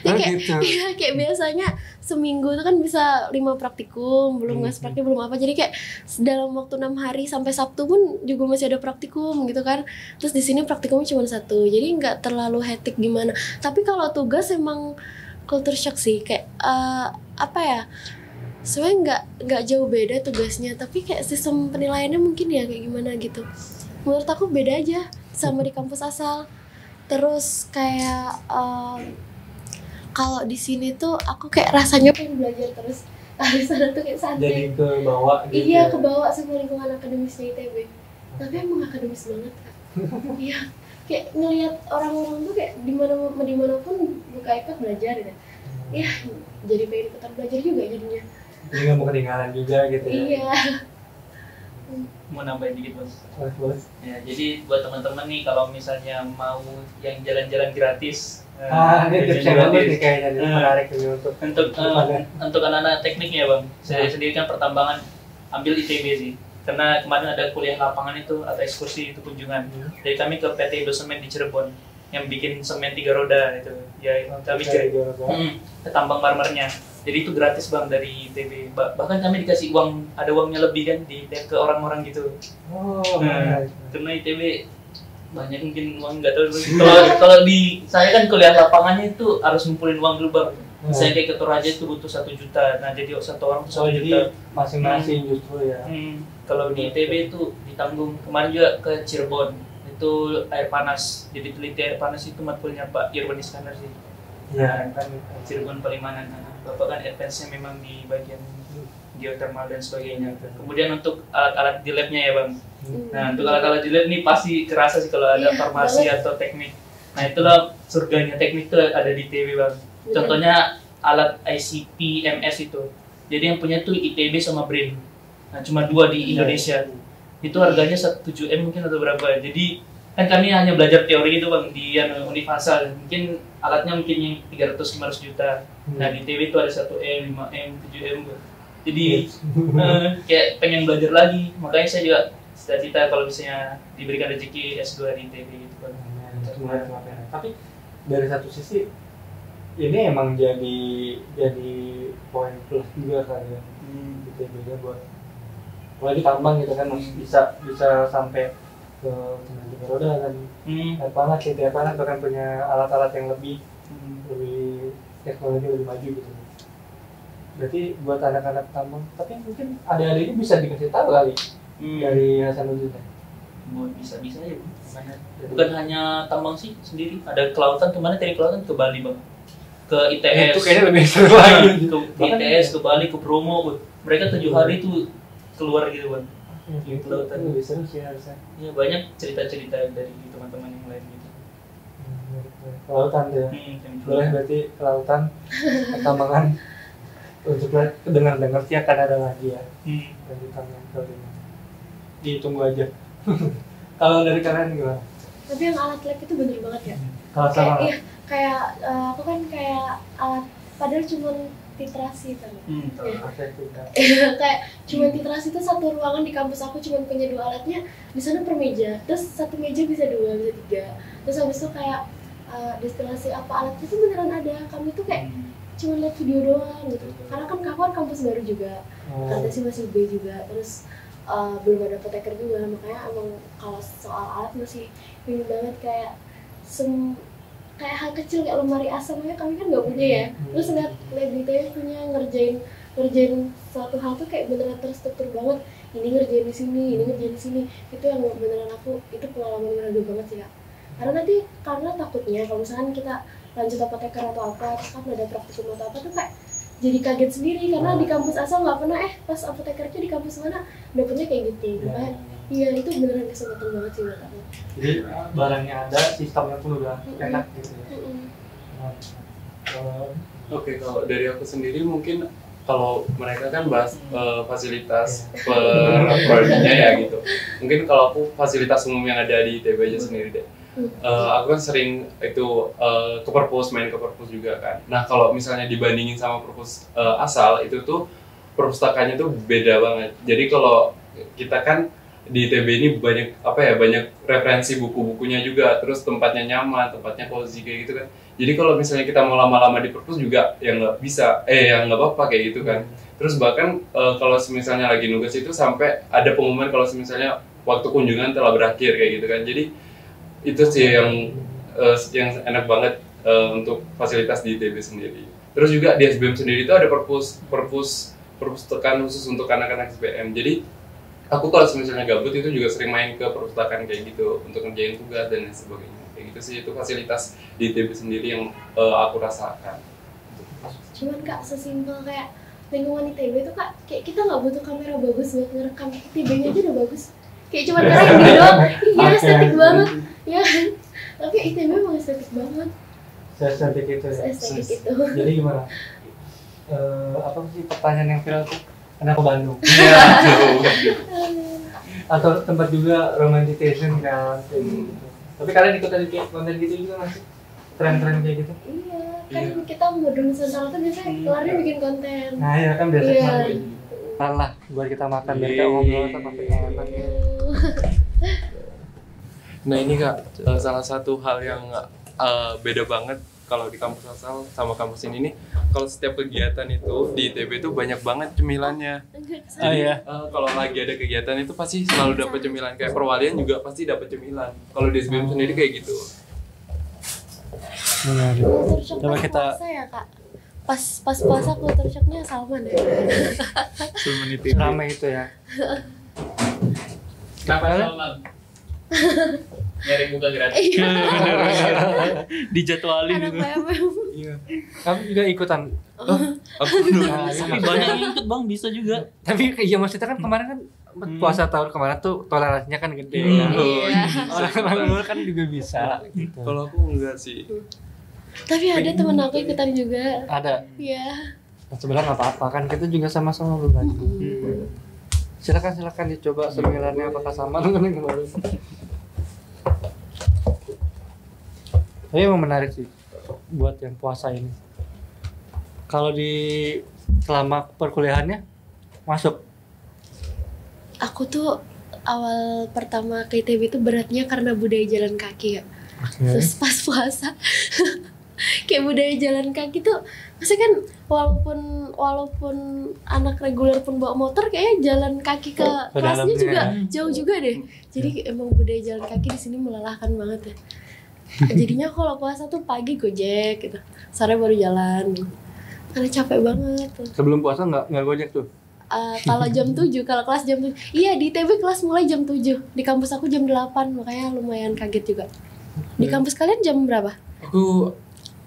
Kayak biasanya seminggu tuh kan bisa 5 praktikum, belum ngas praktikum, belum apa. Jadi kayak dalam waktu 6 hari sampai Sabtu pun juga masih ada praktikum gitu kan. Terus di sini praktikumnya cuma 1, jadi nggak terlalu hektik gimana. Tapi kalau tugas emang culture shock sih, kayak apa ya? Sebenarnya nggak jauh beda tugasnya, tapi kayak sistem penilaiannya mungkin ya kayak gimana gitu. Menurut aku beda aja sama di kampus asal. Terus kayak kalau di sini tuh aku kayak rasanya pengen belajar terus. Di sana tuh kayak santai. Jadi ke bawah gitu. Iya, ke bawah sama lingkungan akademisnya ITB. Tapi emang akademis banget Kak. Iya, kayak ngelihat orang-orang tuh kayak dimanapun buka iPad belajar gitu. Iya, jadi pengen ikutan belajar juga jadinya. Jadi nggak mau ketinggalan juga gitu ya. Iya. Mau nambahin dikit Bos. Ya, jadi buat teman-teman nih kalau misalnya mau yang jalan-jalan gratis, ini tipsnya bagus nih kayaknya, menarik nih untuk anak-anak tekniknya Bang. Saya sendiri kan pertambangan ambil ITB sih, karena kemarin ada kuliah lapangan itu atau ekskursi itu kunjungan. Jadi kami ke PT Indosemen di Cirebon yang bikin semen 3 roda itu. Ya kami ke tambang marmernya. Jadi itu gratis Bang dari ITB. Bahkan kami dikasih uang, ada uangnya lebih kan ke orang-orang gitu. Karena ITB banyak mungkin uang, nggak tahu. Kalau di saya kan kuliah lapangannya itu harus ngumpulin uang dulu Bang. Saya kayak ketua aja itu butuh 1 juta. Nah jadi 1 orang tuh 1 juta. Masing-masing justru ya. Kalau di ITB itu ditanggung. Kemarin juga ke Cirebon itu air panas. Jadi teliti air panas itu matkulnya Pak Irwan Iskandar sih. Ya kan Cirebon Palimanan. Bapak kan advance-nya memang di bagian geothermal dan sebagainya. Kemudian untuk alat-alat di labnya ya Bang. Nah untuk alat-alat di lab ini pasti kerasa sih kalau ada farmasi atau teknik. Nah itulah surganya teknik tuh ada di ITB Bang. Contohnya alat ICP MS itu. Jadi yang punya tuh ITB sama BRIN. Nah, cuma 2 di Indonesia. Itu harganya 7M mungkin atau berapa. Jadi kan kami hanya belajar teori itu Bang di Unifasal. Mungkin alatnya mungkin yang 300-500 juta. Nah, di ITB itu ada 1M, 5M, 7M. Jadi kayak pengen belajar lagi. Makanya saya juga cita-cita kalau misalnya diberikan rezeki S2 di ITB gitu Bang. Tapi dari satu sisi ini emang jadi poin plus juga kan ya, ITB-nya buat mulai ditambang gitu kan, bisa sampai ke tenaga roda kan, tiap anak bahkan punya alat-alat yang lebih teknologi lebih maju gitu. Berarti buat anak-anak tambang, tapi mungkin adik-adiknya bisa dikasih tahu kali dari Hasanuddin. Bisa ya Bang. Bukan hanya tambang sih sendiri, ada kelautan, kemana dari kelautan ke Bali Bang, ke ITS. Itu kayaknya lebih seru lagi. Ke ITS, ke Bali, ke Bromo. Mereka 7 hari tuh keluar gitu Bang. Di kelautan. Lebih seru sih harusnya. Ya banyak cerita-cerita dari teman-teman yang lain gitu. Kelautan tuh ya. Boleh berarti kelautan, pertambangan untuk dengar sih akan ada lagi ya. Lanjutan yang kelautan. Ditunggu aja. Kalau dari kalian gimana? Tapi yang alat lab itu bener banget ya. Kalau sama kayak aku kan kayak alat padahal cuma titrasi kan. Kayak cuma titrasi itu satu ruangan di kampus aku cuma punya 2 alatnya, di sana per meja. Terus satu meja bisa 2, bisa 3. Terus habis itu kayak destilasi apa alatnya itu beneran ada. Kami tuh kayak cuma lihat video doang gitu. Karena kan kampus baru juga. Katanya sih masih B juga. Terus belum ada apoteker juga, makanya emang kalau soal alat masih bingung banget. Kayak hal kecil kayak lemari asamnya kami kan nggak punya ya. Terus lihat detailnya punya ngerjain suatu hal tuh kayak beneran terstruktur banget. Ini ngerjain di sini, ini ngerjain di sini. Itu yang beneran itu pengalaman berharga banget sih Kak. Karena takutnya kalau misalkan kita lanjut apoteker atau apa, terus kan ada praktikum atau apa tuh kayak jadi kaget sendiri karena di kampus asal nggak pernah pas apotekernya di kampus mana dapetnya kayak gitu. Makanya iya itu beneran kesempatan banget sih buat aku. Jadi barangnya ada, sistemnya pun udah enak gitu ya. Oke, kalau dari aku sendiri mungkin kalau mereka kan bahas fasilitas per-prodinya ya gitu. Mungkin kalau aku fasilitas umum yang ada di ITB aja sendiri deh. Aku kan sering itu ke perpus, main ke perpus juga kan. Nah kalau misalnya dibandingin sama perpus asal itu tuh perpustakaannya tuh beda banget. Jadi kalau kita kan di ITB ini banyak referensi buku-bukunya juga, terus tempatnya nyaman, tempatnya cozy kayak gitu kan. Jadi kalau misalnya kita mau lama-lama di perpus juga yang nggak bisa, yang nggak apa-apa kayak gitu kan. Terus bahkan kalau misalnya lagi nugas itu sampai ada pengumuman kalau misalnya waktu kunjungan telah berakhir kayak gitu kan. Jadi itu sih yang enak banget untuk fasilitas di ITB sendiri. Terus juga di SBM sendiri itu ada perpustakaan khusus untuk anak-anak SBM. Jadi aku kalau misalnya gabut itu juga sering main ke perpustakaan kayak gitu untuk ngerjain tugas dan lain sebagainya. Kayak gitu sih, itu fasilitas di ITB sendiri yang aku rasakan. Cuman Kak, sesimpel kayak lingkungan ITB itu Kak, kayak kita nggak butuh kamera bagus buat ngerekam. ITB-nya aja udah bagus. Kayak cuma karena ini doang, iya estetik banget. Ya kan? Tapi ITB emang estetik banget. Estetik itu ya? Estetik itu. Jadi gimana? Apa sih pertanyaan yang viral tuh? Anak ke Bandung. Iya, Atau tempat juga romantication kan, kayak gitu. Tapi kalian ikutan konten gitu juga masih? Tren-tren kayak gitu? Iya, kan kita mudeng Nusantara tuh biasanya keluarnya bikin konten. Nah ya kan biasa Iya. Malah buat kita makan biar kita ngobrol sama enak. Nah ini Kak, salah satu hal yang beda banget kalau di kampus asal sama kampus ini nih, kalau setiap kegiatan itu di ITB itu banyak banget cemilannya. Jadi kalau lagi ada kegiatan itu pasti selalu dapat cemilan, kayak perwalian juga pasti dapat cemilan. Kalau di SBM sendiri kayak gitu. Coba kita puasa ya Kak. Pas puasa kultur shocknya salmon ya. ramai itu ya. Kenapa salmon? Nyari buka gratis. Dijadwalin gitu. Iya. Kamu juga ikutan? Aku tapi banyak yang ikut Bang, bisa juga. Tapi iya maksudnya kan kemarin kan puasa tahun kemarin tuh toleransinya kan gede kan. Orang luar kan juga bisa gitu. Kalau aku enggak sih. Tapi ada temen aku ikutan juga. Ada. Iya. Sebenarnya nggak apa-apa kan, kita juga sama-sama berbagi. Silakan dicoba semilannya apakah sama dengan yang kemarin. Tapi emang menarik sih buat yang puasa ini. Kalau di selama perkuliahannya masuk? Aku tuh awal pertama ke ITB itu beratnya karena budaya jalan kaki ya. Terus pas puasa kayak budaya jalan kaki tuh maksudnya kan walaupun anak reguler pun bawa motor kayaknya jalan kaki ke kelasnya juga jauh juga deh. Jadi emang budaya jalan kaki di sini melelahkan banget ya. Jadinya kalau puasa tuh pagi gojek gitu, sore baru jalan gitu. Karena capek banget tuh. Sebelum puasa nggak gojek tuh? Kalau jam 7, kalau kelas jam 7. Iya, di ITB kelas mulai jam 7. Di kampus aku jam 8, makanya lumayan kaget juga. Di kampus kalian jam berapa? Aku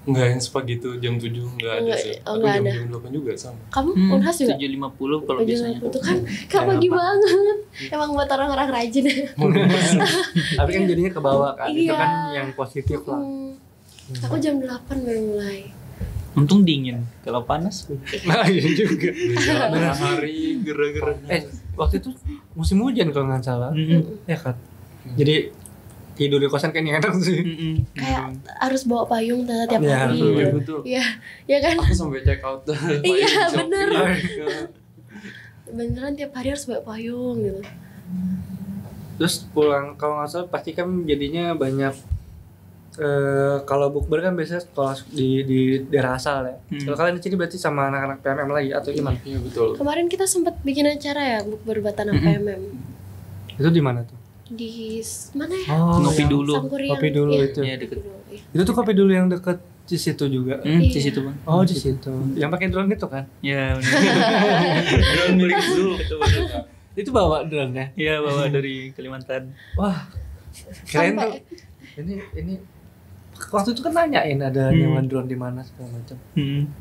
enggak yang sepagi itu jam 7 enggak ada sih. Aku enggak ada. jam 8 juga sama. Kamu Unhas juga? 7.50 kalau biasanya. Itu kan Kak pagi banget. Emang buat orang-orang rajin. Tapi kan jadinya ke bawah kan. Itu Iya. kan yang positif lah. Aku jam 8 baru mulai. Untung dingin. Kalau panas. Nah, iya juga. Jalan hari gerah-gerah. Waktu itu musim hujan kalau nggak salah. Ya kan. Jadi tidur di kosan kayaknya enak sih. Kayak harus bawa payung tiap Iya, hari. betul. Iya, ya kan? Aku sampai check out. Iya, bener. Beneran tiap hari harus bawa payung gitu. Terus pulang kalau nggak salah pasti kan jadinya banyak kalau bukber kan biasanya sekolah di daerah asal ya. Kalau kalian di sini berarti sama anak-anak PMM lagi atau gimana? Iya betul. Kemarin kita sempat bikin acara ya bukber buat anak PMM. Itu di mana tuh? Di mana ya? Ngopi yang dulu. Sangkuriang. Kopi dulu Iya. itu. Iya, deket. Itu tuh kopi dulu yang deket di situ juga. Di situ, Bang. Oh, di situ. Yang pakai drone itu kan? Ya, drone milik Zul itu bener. Itu bawa drone-nya. Iya, bawa dari Kalimantan. Wah. Keren tuh. Ini waktu itu kan nanyain ada nyewa drone di mana segala macam.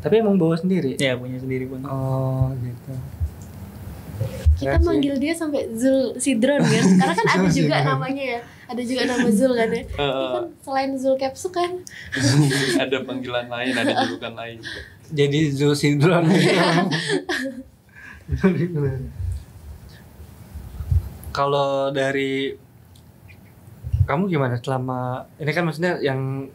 Tapi emang bawa sendiri. Ya, punya sendiri, Bang. Oh, gitu. Kita manggil dia sampai Zul Sidron kan, karena kan ada juga namanya ya, ada juga nama Zul kan ya. Itu kan selain Zul Kepsu kan. Ada panggilan lain, ada julukan lain. Jadi Zul Sidron. Kalau dari kamu gimana selama ini kan maksudnya yang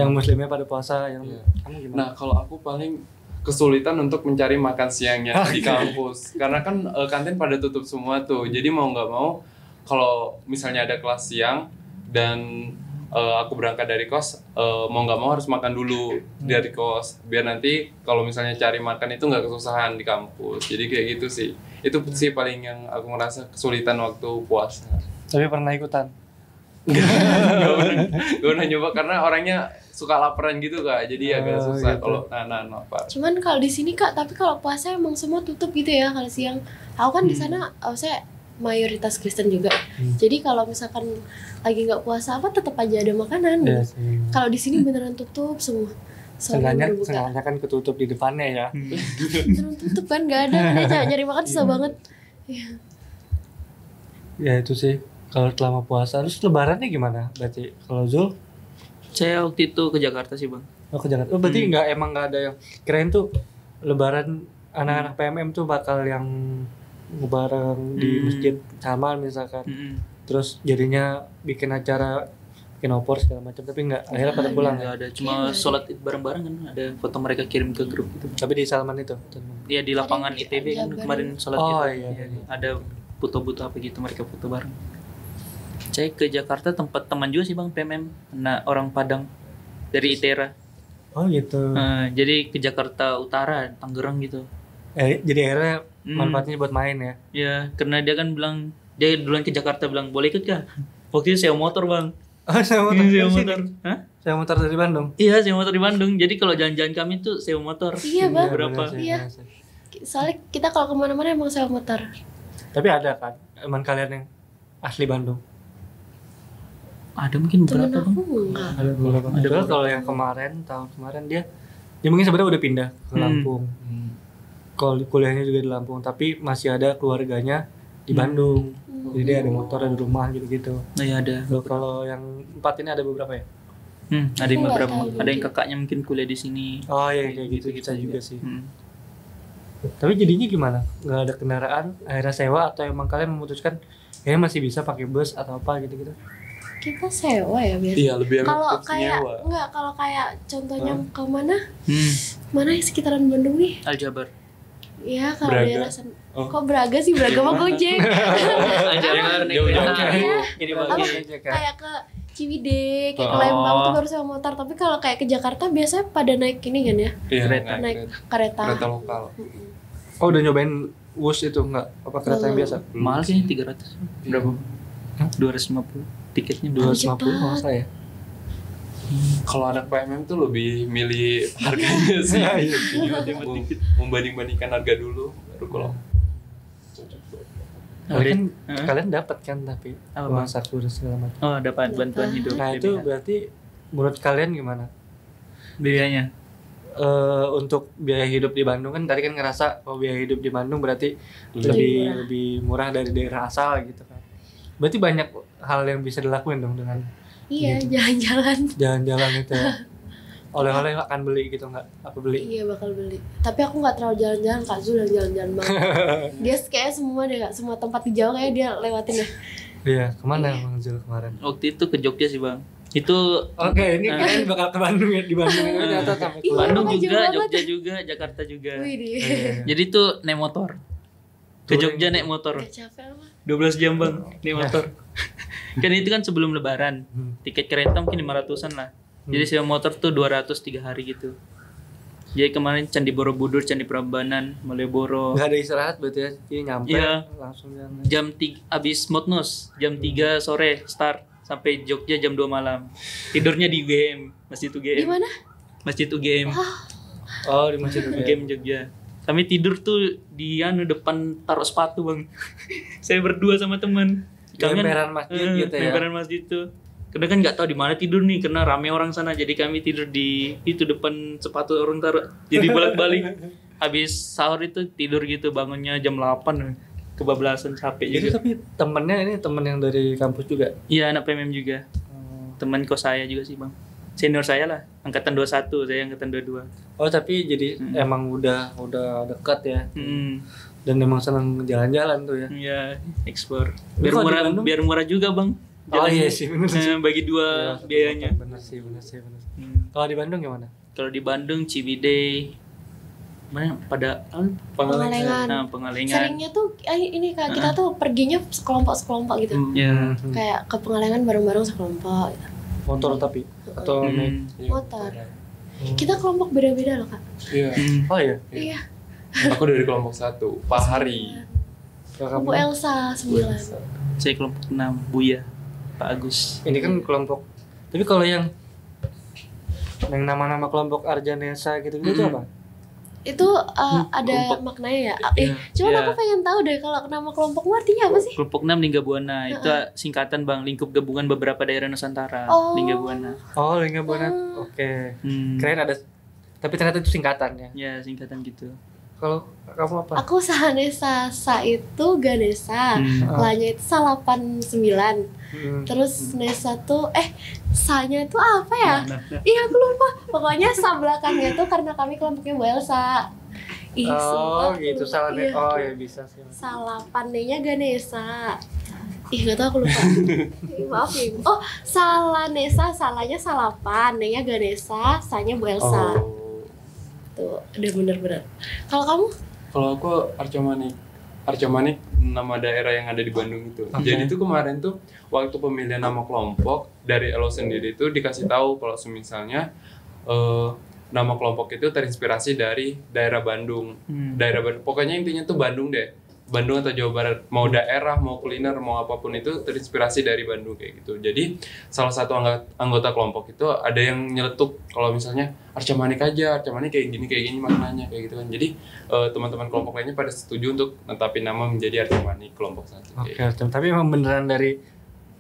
muslimnya pada puasa yang kamu gimana? Nah, kalau aku paling kesulitan untuk mencari makan siangnya di kampus karena kan kantin pada tutup semua tuh. Jadi mau nggak mau kalau misalnya ada kelas siang dan aku berangkat dari kos, mau nggak mau harus makan dulu dari kos biar nanti kalau misalnya cari makan itu nggak kesusahan di kampus. Jadi kayak gitu sih. Itu sih paling yang aku ngerasa kesulitan waktu puasa. Tapi pernah ikutan? Gak pernah nyoba karena orangnya suka laparan gitu Kak, jadi agak susah gitu. Kalau nahan lapar. Cuman kalau di sini Kak, tapi kalau puasa emang semua tutup gitu ya kalau siang. Aku kan di sana, saya mayoritas Kristen juga. Jadi kalau misalkan lagi nggak puasa apa tetap aja ada makanan. Gitu. Kalau di sini beneran tutup semua. Sengaja kan ketutup di depannya ya. Beneran tutup kan, nggak ada. Kan nyari makan susah banget. Ya itu sih. Kalau selama puasa, terus lebarannya gimana? Berarti kalau Zul? Saya waktu itu ke Jakarta sih Bang. Oh ke Jakarta. Oh berarti emang nggak ada yang kirain tuh lebaran anak-anak PMM tuh bakal yang bareng di masjid sama misalkan. Terus jadinya bikin acara, bikin opor segala macam. Tapi nggak. Akhirnya pada pulang. Nggak ada. Cuma sholat id bareng-bareng kan. Ada foto mereka kirim ke grup gitu. Tapi di Salman itu? Iya di lapangan ITB kan kemarin sholat id. Oh iya. Ada foto-foto apa gitu mereka foto bareng. Saya ke Jakarta tempat teman juga sih Bang PMM, orang Padang dari ITERA. Oh gitu. Jadi ke Jakarta Utara, Tangerang gitu. Jadi akhirnya manfaatnya buat main ya? Ya, karena dia kan bilang, dia duluan ke Jakarta bilang, boleh ikut gak? Waktu itu sewa motor Bang. Oh sewa motor? Sewa motor. Hah? Sewa motor dari Bandung? Iya sewa motor di Bandung, jadi kalau jalan-jalan kami tuh sewa motor. Iya Bang. Berapa? Iya. Soalnya kita kalau kemana-mana emang sewa motor. Tapi ada kan teman kalian yang asli Bandung? Ada mungkin Temen berapa aku Bang? enggak. Ada beberapa. Ada kalau yang tahun kemarin dia mungkin sebenarnya udah pindah ke Lampung. Kalau kuliahnya juga di Lampung, tapi masih ada keluarganya di Bandung. Jadi dia ada motor, ada rumah gitu-gitu. Nah, ya ada. Kalau yang 4 ini ada beberapa ya? Ada yang Aku nggak beberapa. tahu. Ada yang kakaknya mungkin kuliah di sini. Oh iya kayak gitu kita juga sih. Tapi jadinya gimana? Nggak ada kendaraan, akhirnya sewa atau emang kalian memutuskan ya masih bisa pakai bus atau apa gitu-gitu? Kita sewa ya biasa. Iya, lebih Kalau efektif kayak nyewa. enggak, kalau kayak contohnya ke mana? Mana yang sekitaran Bandung nih? Aljabar. Iya, kalau Braga. daerah kok Braga sih? Braga mah Gojek. Aljabar naik jauh-jauh. kereta. Iya. Jadi Apa? bagi. Kayak ke Ciwidey, kayak ke Lembang tuh baru sewa motor. Tapi kalau kayak ke Jakarta biasanya pada naik ini kan ya? Iya, Naik kereta. kereta lokal. Oh udah nyobain Wush itu enggak? Apa kereta yang biasa? Mahal sih 300. Berapa? 250 tiketnya 250 kalau saya. Kalau anak PMM tuh lebih milih harganya sih. Membanding-bandingkan harga dulu baru kalau Kalian dapat kan tapi Apa, uang Bang? saku dan segala macam. Oh, dapat bantuan hidup. Nah itu berarti menurut kalian gimana? biayanya. Untuk biaya hidup di Bandung kan tadi kan ngerasa oh biaya hidup di Bandung berarti murah. lebih murah dari daerah asal gitu kan. Berarti banyak hal yang bisa dilakuin dong dengan Iya, Gitu. jalan-jalan. itu ya. Oleh-oleh akan beli gitu nggak? Apa beli? Iya, bakal beli. Tapi aku nggak terlalu jalan-jalan, Kak Zul yang jalan-jalan banget. Dia kayak semua deh, Kak. Semua tempat di Jawa kayak dia lewatin deh. Iya, kemana Bang Zul kemarin? Waktu itu ke Jogja sih, Bang. Itu Oke, ini kalian bakal ke Bandung ya, di Bandung ini ternyata sampai Iya, Bandung makanya juga, jauh banget. Jogja juga, Jakarta juga. Wih, dia. Jadi tuh naik motor. Ke Jogja naik motor. Gak capek apa? 12 jam, Bang, naik motor. Kan itu kan sebelum lebaran. Tiket kereta mungkin 500-an lah. Jadi sewa motor tuh 200 3 hari gitu. Jadi kemarin Candi Borobudur, Candi Prambanan, Malioboro. nggak ada istirahat berarti ya, ini nyampe Iya. langsung jalan. Jam 3 abis Motnos, jam 3 sore start sampai Jogja jam 2 malam. Tidurnya di UGM, Masjid Di UGM. mana? Masjid UGM. Oh di Masjid UGM Jogja. Kami tidur tuh di depan taruh sepatu, Bang. Saya berdua sama teman. Emperan masjid gitu ya. Emperan masjid tuh. Karena kan nggak tahu di mana tidur nih, karena rame orang sana. Jadi kami tidur di itu depan sepatu orang taruh. Jadi bolak-balik. Habis sahur itu tidur gitu, bangunnya jam 8. Kebablasan, capek Itu juga. tapi temennya ini temen yang dari kampus juga. Iya, anak PMM juga. Teman kos saya juga sih, Bang. Senior saya lah, angkatan 21, saya angkatan 22. Oh tapi jadi emang udah dekat ya. Hmm. Dan emang senang jalan-jalan tuh ya. Iya, explore. Tapi kalau di Bandung- Biar murah juga, Bang. Oh iya sih bener sih. Bagi dua biayanya. Bener sih. Hmm. Kalau di Bandung gimana? Kalau di Bandung, Ciwidey, mana pada Pengalengan. Pengalengan. Seringnya tuh ini Kak, kita tuh perginya sekelompok-sekelompok gitu. Ya. Kayak ke Pengalengan bareng-bareng sekelompok gitu. Motor tapi atau naik. Motor. Kita kelompok beda-beda loh, Kak. Iya. Oh iya. Iya. Aku dari kelompok 1, Pak Hari. Bu Elsa 9. Saya kelompok 6, Buya, Pak Agus. Ini kan kelompok. Tapi kalau yang nama-nama kelompok Arjanesa gitu-gitu itu apa? Itu ada maknanya ya. Cuman Iya. aku pengen tahu deh kalau nama kelompokmu artinya apa sih? Kelompok 6 Lingga Buana. Itu singkatan, Bang, lingkup gabungan beberapa daerah Nusantara. Oh. Lingga Buana. Oh, Lingga Buana. Oke. Hmm. Keren ada. Tapi ternyata itu singkatan ya. Ya, singkatan gitu. Kalau kamu apa? Aku Sahanesa, Sa itu Ganesa, La-nya itu Salapan 9. Terus Nesa tuh Sa-nya itu apa ya? Iya, aku lupa. Pokoknya Sa belakangnya tuh karena kami kelompoknya Bu Elsa. Ih, Oh sumpah, aku gitu lupa. salah Iya. Oh ya bisa sih. Salapan D-nya Ganesa. Ih, gak tau aku lupa. Ih, maaf ya. Oh, Salanesa, salahnya Salapan, D-nya Ganesa, Sa-nya Bu Elsa. Oh. Tuh, udah bener-bener. Kalau kamu? Kalau aku Arca Manik nama daerah yang ada di Bandung itu. Jadi tuh kemarin tuh waktu pemilihan nama kelompok dari Elo sendiri itu dikasih tahu kalau misalnya nama kelompok itu terinspirasi dari daerah Bandung. Daerah Bandung. Pokoknya intinya tuh Bandung deh. Bandung atau Jawa Barat, mau daerah, mau kuliner, mau apapun itu terinspirasi dari Bandung kayak gitu. Jadi salah satu anggota kelompok itu ada yang nyeletuk kalau misalnya Arca Manik aja, Arca Manik kayak gini maknanya kayak gitu kan. Jadi teman-teman kelompok lainnya pada setuju untuk netapin nama menjadi Arca Manik kelompok 1. Oke, tapi emang beneran dari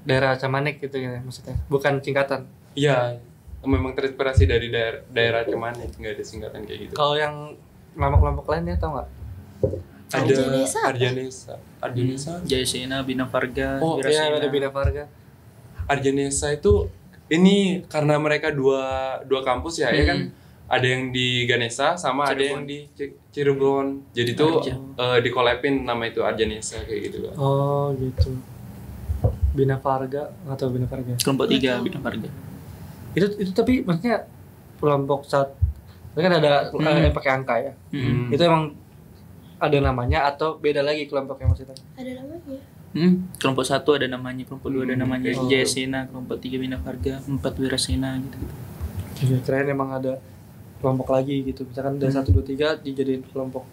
daerah Arca Manik gitu ya maksudnya, bukan singkatan. Iya, memang terinspirasi dari daerah Arca Manik, nggak ada singkatan kayak gitu. Kalau yang nama kelompok lainnya tau nggak? Ada Arjanesa. Arjanesa. Jayasena, Bina Varga, Oh, Wirasena. Iya, ada Bina Varga. Arjanesa itu ini karena mereka dua kampus ya, ya kan ada yang di Ganesha sama ada yang di Cirebon. Jadi tuh di-collab-in nama itu Arjanesa kayak gitu kan. Oh gitu. Bina Varga atau Bina Varga? Kelompok 3 Bina Varga. Itu tapi maksudnya kelompok saat kan ada yang pakai angka ya. Itu emang ada namanya atau beda lagi kelompoknya maksudnya? Ada namanya. Kelompok 1 ada namanya, kelompok 2 ada namanya, Jayasena, kelompok 3 Bina Varga, 4 Wirasena gitu. Iya, keren emang ada kelompok lagi gitu. Misalkan ada 1 2 3 dijadiin kelompok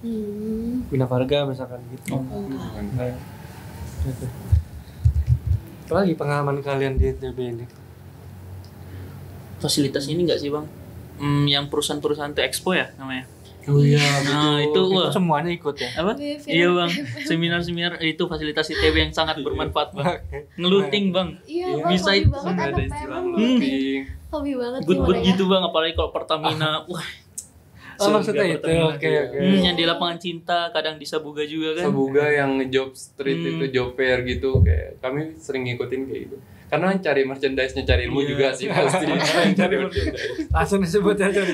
Bina Varga misalkan gitu. Nah, gitu. Apa lagi pengalaman kalian di ITB ini? Fasilitas ini enggak sih, Bang? Yang perusahaan-perusahaan itu Expo ya namanya? Oh iya, nah itu semuanya ikut ya? Apa? Iya Bang, seminar-seminar itu fasilitas ITB yang sangat bermanfaat Bang. Ngeluting Bang. Iya Bang, bisa hobi itu. banget Ada anak istilah PM ngeluting. Hobi banget sih Good mereka. gitu Bang, apalagi kalau Pertamina. Wah. Maksudnya itu, oke. Yang di lapangan cinta, kadang di Sabuga juga kan. Sabuga yang job street itu job fair gitu, kayak kami sering ngikutin kayak gitu. Karena cari merchandise-nya, cari ilmu juga sih pasti. Cari merchandise. Langsung disebut aja.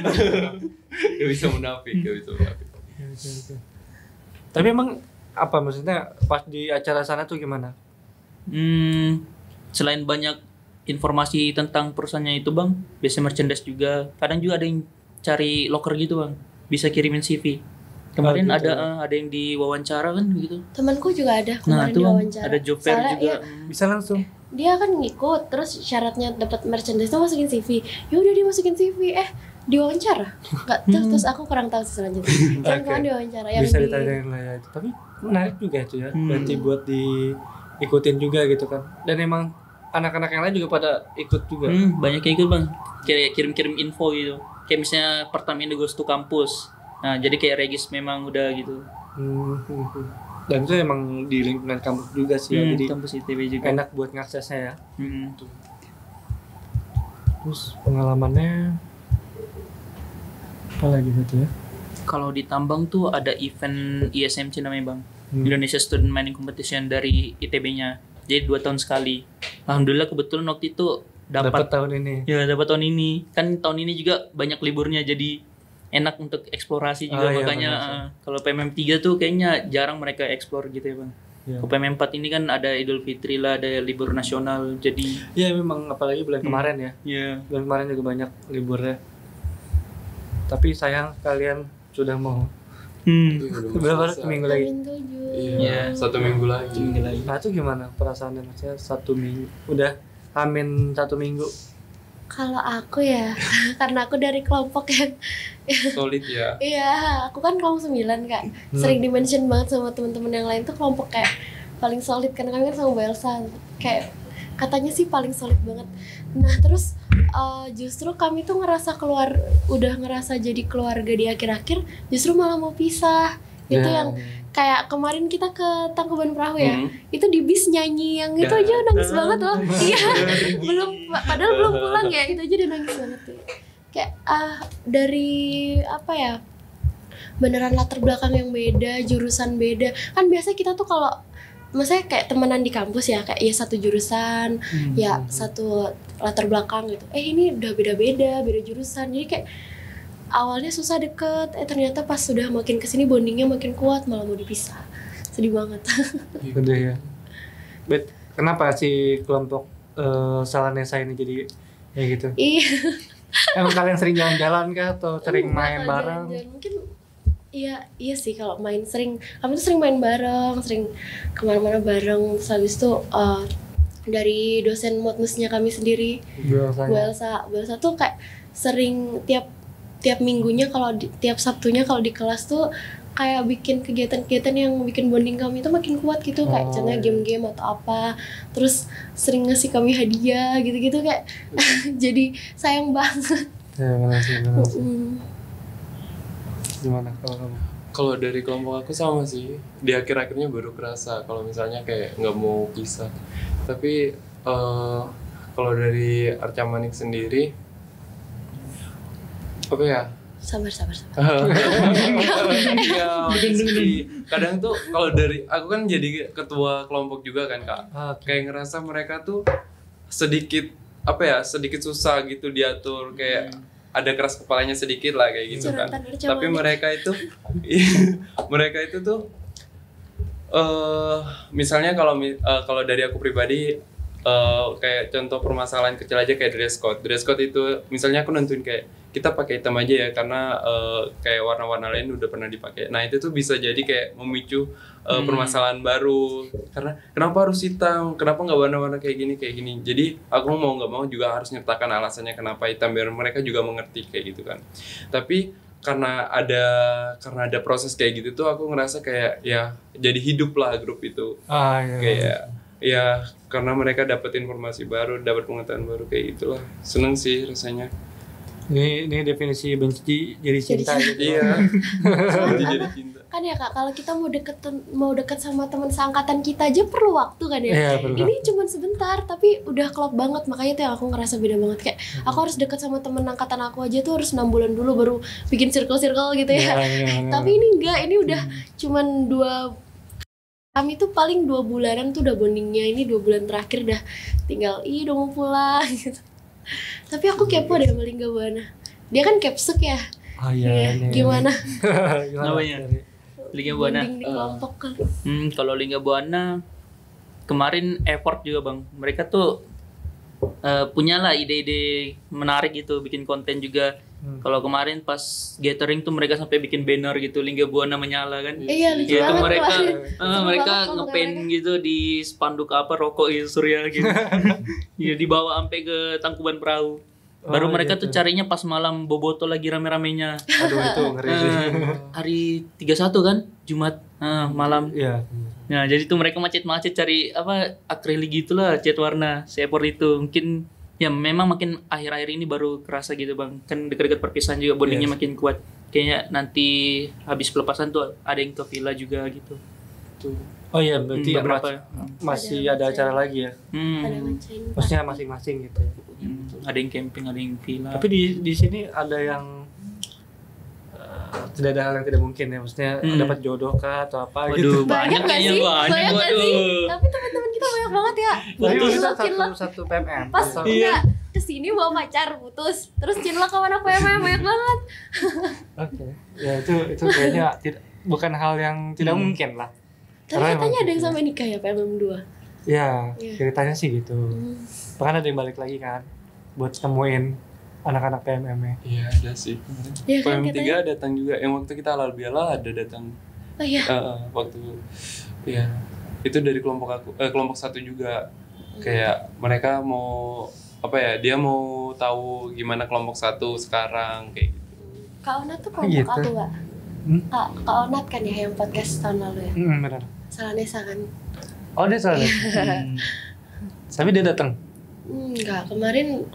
Gak bisa munafik. Tapi emang apa maksudnya pas di acara sana tuh gimana? Selain banyak informasi tentang perusahaannya itu Bang, biasanya merchandise juga. Kadang juga ada yang cari locker gitu Bang, bisa kirimin CV. Kemarin gitu. ada yang diwawancara kan gitu. Temanku juga ada Nah kemarin itu Bang, diwawancara. ada job fair Soalnya, juga. iya, Bisa langsung. dia kan ngikut, terus syaratnya dapat merchandise tuh masukin CV. Ya udah dia masukin CV, diwawancara. Enggak, terus aku kurang tahu sih selanjutnya. Kan diwawancara yang Bisa di ditanyain lah ya itu. Tapi menarik juga itu ya. Berarti buat diikutin juga gitu kan. Dan emang anak-anak yang lain juga pada ikut juga. Banyak yang ikut Bang, kayak kirim-kirim info gitu. Kayak misalnya Pertamina goes to kampus. Nah jadi kayak Regis memang udah gitu. Dan itu emang di lingkungan kampus juga sih ya. Jadi kampus ITB juga. enak buat ngaksesnya ya. Tuh. Terus pengalamannya apa lagi gitu ya? Kalau di Tambang tuh ada event ISMC namanya Bang, Indonesia Student Mining Competition dari ITB-nya. Jadi 2 tahun sekali. Alhamdulillah kebetulan waktu itu dapat tahun ini. Ya dapat tahun ini. Kan tahun ini juga banyak liburnya jadi enak untuk eksplorasi juga. Makanya kalau PMM 3 tuh kayaknya jarang mereka eksplor gitu ya Bang. Kalau PMM 4 ini kan ada Idul Fitri lah, ada libur nasional. Jadi ya memang apalagi bulan kemarin ya. Iya. Bulan kemarin juga banyak liburnya. Tapi sayang kalian sudah mau berapa minggu lagi? Iya, 1 minggu lagi. Nah itu gimana perasaannya maksudnya 1 minggu? Udah amin 1 minggu. Kalau aku ya, karena aku dari kelompok yang Solid ya. iya, aku kan kelompok 9 Kak. Sering di-mention banget sama teman-teman yang lain tuh kelompok kayak paling solid karena kami kan sama Mbak Elsa. Kayak katanya sih paling solid banget. Nah, terus justru kami tuh udah ngerasa jadi keluarga di akhir-akhir, justru malah mau pisah. Itu yang kayak kemarin kita ke Tangkuban Perahu ya, itu di bis nyanyi yang itu aja nangis banget loh. Iya, padahal belum pulang ya, itu aja udah nangis banget tuh. Kayak dari apa ya, beneran latar belakang yang beda, jurusan beda. Kan biasanya kita tuh kalau maksudnya kayak temenan di kampus ya, kayak ya satu jurusan, ya satu latar belakang gitu. Ini udah beda jurusan. Jadi kayak awalnya susah deket, ternyata pas sudah makin kesini bondingnya makin kuat, malah mau dipisah. Sedih banget. Udah ya. Bet, kenapa si kelompok Salanesa ini jadi kayak gitu? Iya. Emang kalian sering jalan-jalan kah atau sering main bareng? Jalan-jalan. Mungkin iya sih kalau main kami tuh sering main bareng, sering kemana-mana bareng. Terus habis itu dari dosen modmusnya kami sendiri, Bu Elsa tuh kayak sering tiap minggunya tiap Sabtunya kalau di kelas tuh kayak bikin kegiatan-kegiatan yang bikin bonding kami itu makin kuat gitu. Kayak contohnya game-game atau apa, terus sering ngasih kami hadiah gitu-gitu kayak jadi sayang banget. Ya, makasih. Gimana kalau kamu? Kalau dari kelompok aku sama sih, di akhir-akhirnya baru kerasa kalau misalnya kayak nggak mau pisah. Tapi kalau dari Arca Manik sendiri, apa ya? Sabar. Iya, kadang tuh kalau dari aku kan jadi ketua kelompok juga kan Kak. Kayak ngerasa mereka tuh sedikit susah gitu diatur, kayak ada keras kepalanya sedikit lah kayak gitu kan. Tapi mereka itu tuh misalnya kalau dari aku pribadi kayak contoh permasalahan kecil aja kayak dress code itu misalnya aku nentuin kayak kita pakai hitam aja ya karena kayak warna-warna lain udah pernah dipakai. Nah itu tuh bisa jadi kayak memicu permasalahan baru karena kenapa harus hitam, kenapa nggak warna-warna kayak gini. Jadi aku mau nggak mau juga harus nyertakan alasannya kenapa hitam biar mereka juga mengerti kayak gitu kan. Tapi karena ada proses kayak gitu tuh aku ngerasa kayak ya jadi hidup lah grup itu. Kayak ya karena mereka dapat informasi baru, dapat pengetahuan baru kayak gitulah. Seneng sih rasanya. Ini definisi benci jadi cinta gitu. Iya. Jadi cinta. Kan ya Kak, kalau kita mau deket sama teman seangkatan kita aja perlu waktu kan ya. Iya, ini cuma sebentar tapi udah klop banget, makanya tuh yang aku ngerasa beda banget kayak aku harus deket sama teman angkatan aku aja tuh harus 6 bulan dulu baru bikin circle gitu ya. Tapi ini enggak, ini udah cuman 2 kami tuh paling 2 bulanan tuh udah bondingnya, ini 2 bulan terakhir udah tinggal udah mau pulang gitu. Tapi aku kepo deh sama Lingga Buana. Dia kan capsek ya. Oh iya. Gimana? Namanya Lingga Buana. Kalau Lingga Buana kemarin effort juga Bang. Mereka tuh punyalah ide-ide menarik gitu, bikin konten juga. Kalau kemarin pas gathering tuh mereka sampai bikin banner gitu, Lingga Buana menyala kan. Iya, lucu banget. Mereka ngepaint gitu di spanduk rokok itu Surya gitu. Ya dibawa sampai ke Tangkuban Perahu. Baru mereka tuh carinya pas malam Boboto lagi rame-ramenya. Aduh itu ngeri sih. Hari 31 kan, Jumat malam. Iya. Nah, jadi tuh mereka macet-macet cari akrilik gitulah, cat warna seepor itu. Mungkin ya memang makin akhir-akhir ini baru kerasa gitu Bang. Kan dekat-dekat perpisahan juga bondingnya makin kuat. Kayaknya nanti habis pelepasan tuh ada yang ke villa juga gitu. Tuh. Oh iya, berarti masih ada acara lagi ya. Maksudnya masing-masing gitu. Ada yang camping, ada yang villa. Tapi di sini ada yang tidak ada hal yang tidak mungkin ya, maksudnya dapat jodoh kah atau apa gitu. Banyak kayaknya banyak sih. Tapi teman-teman kita banyak banget ya. Satu PMM. Pas udah kesini bawa pacar putus, terus cinlok sama anak PMM banyak banget. Oke. Ya itu kayaknya bukan hal yang tidak mungkin lah. Tapi katanya ada yang sampai nikah ya PMM 2. Ya, ceritanya sih gitu. Bahkan ada yang balik lagi kan buat temuin anak-anak PMM-nya. Iya, ada sih. Ya, kan, PMM 3 datang juga. Yang waktu kita halal bihalal ada datang. Oh iya. Waktu itu dari kelompok 1 juga. Kayak mereka mau dia mau tahu gimana kelompok 1 sekarang kayak gitu. Kak Onat tuh kelompok aku Kak. Kak Onat kan ya yang podcast tahun lalu ya. Benar. Salanesa kan. Oh dia Salanesa. Tapi dia datang. Enggak, kemarin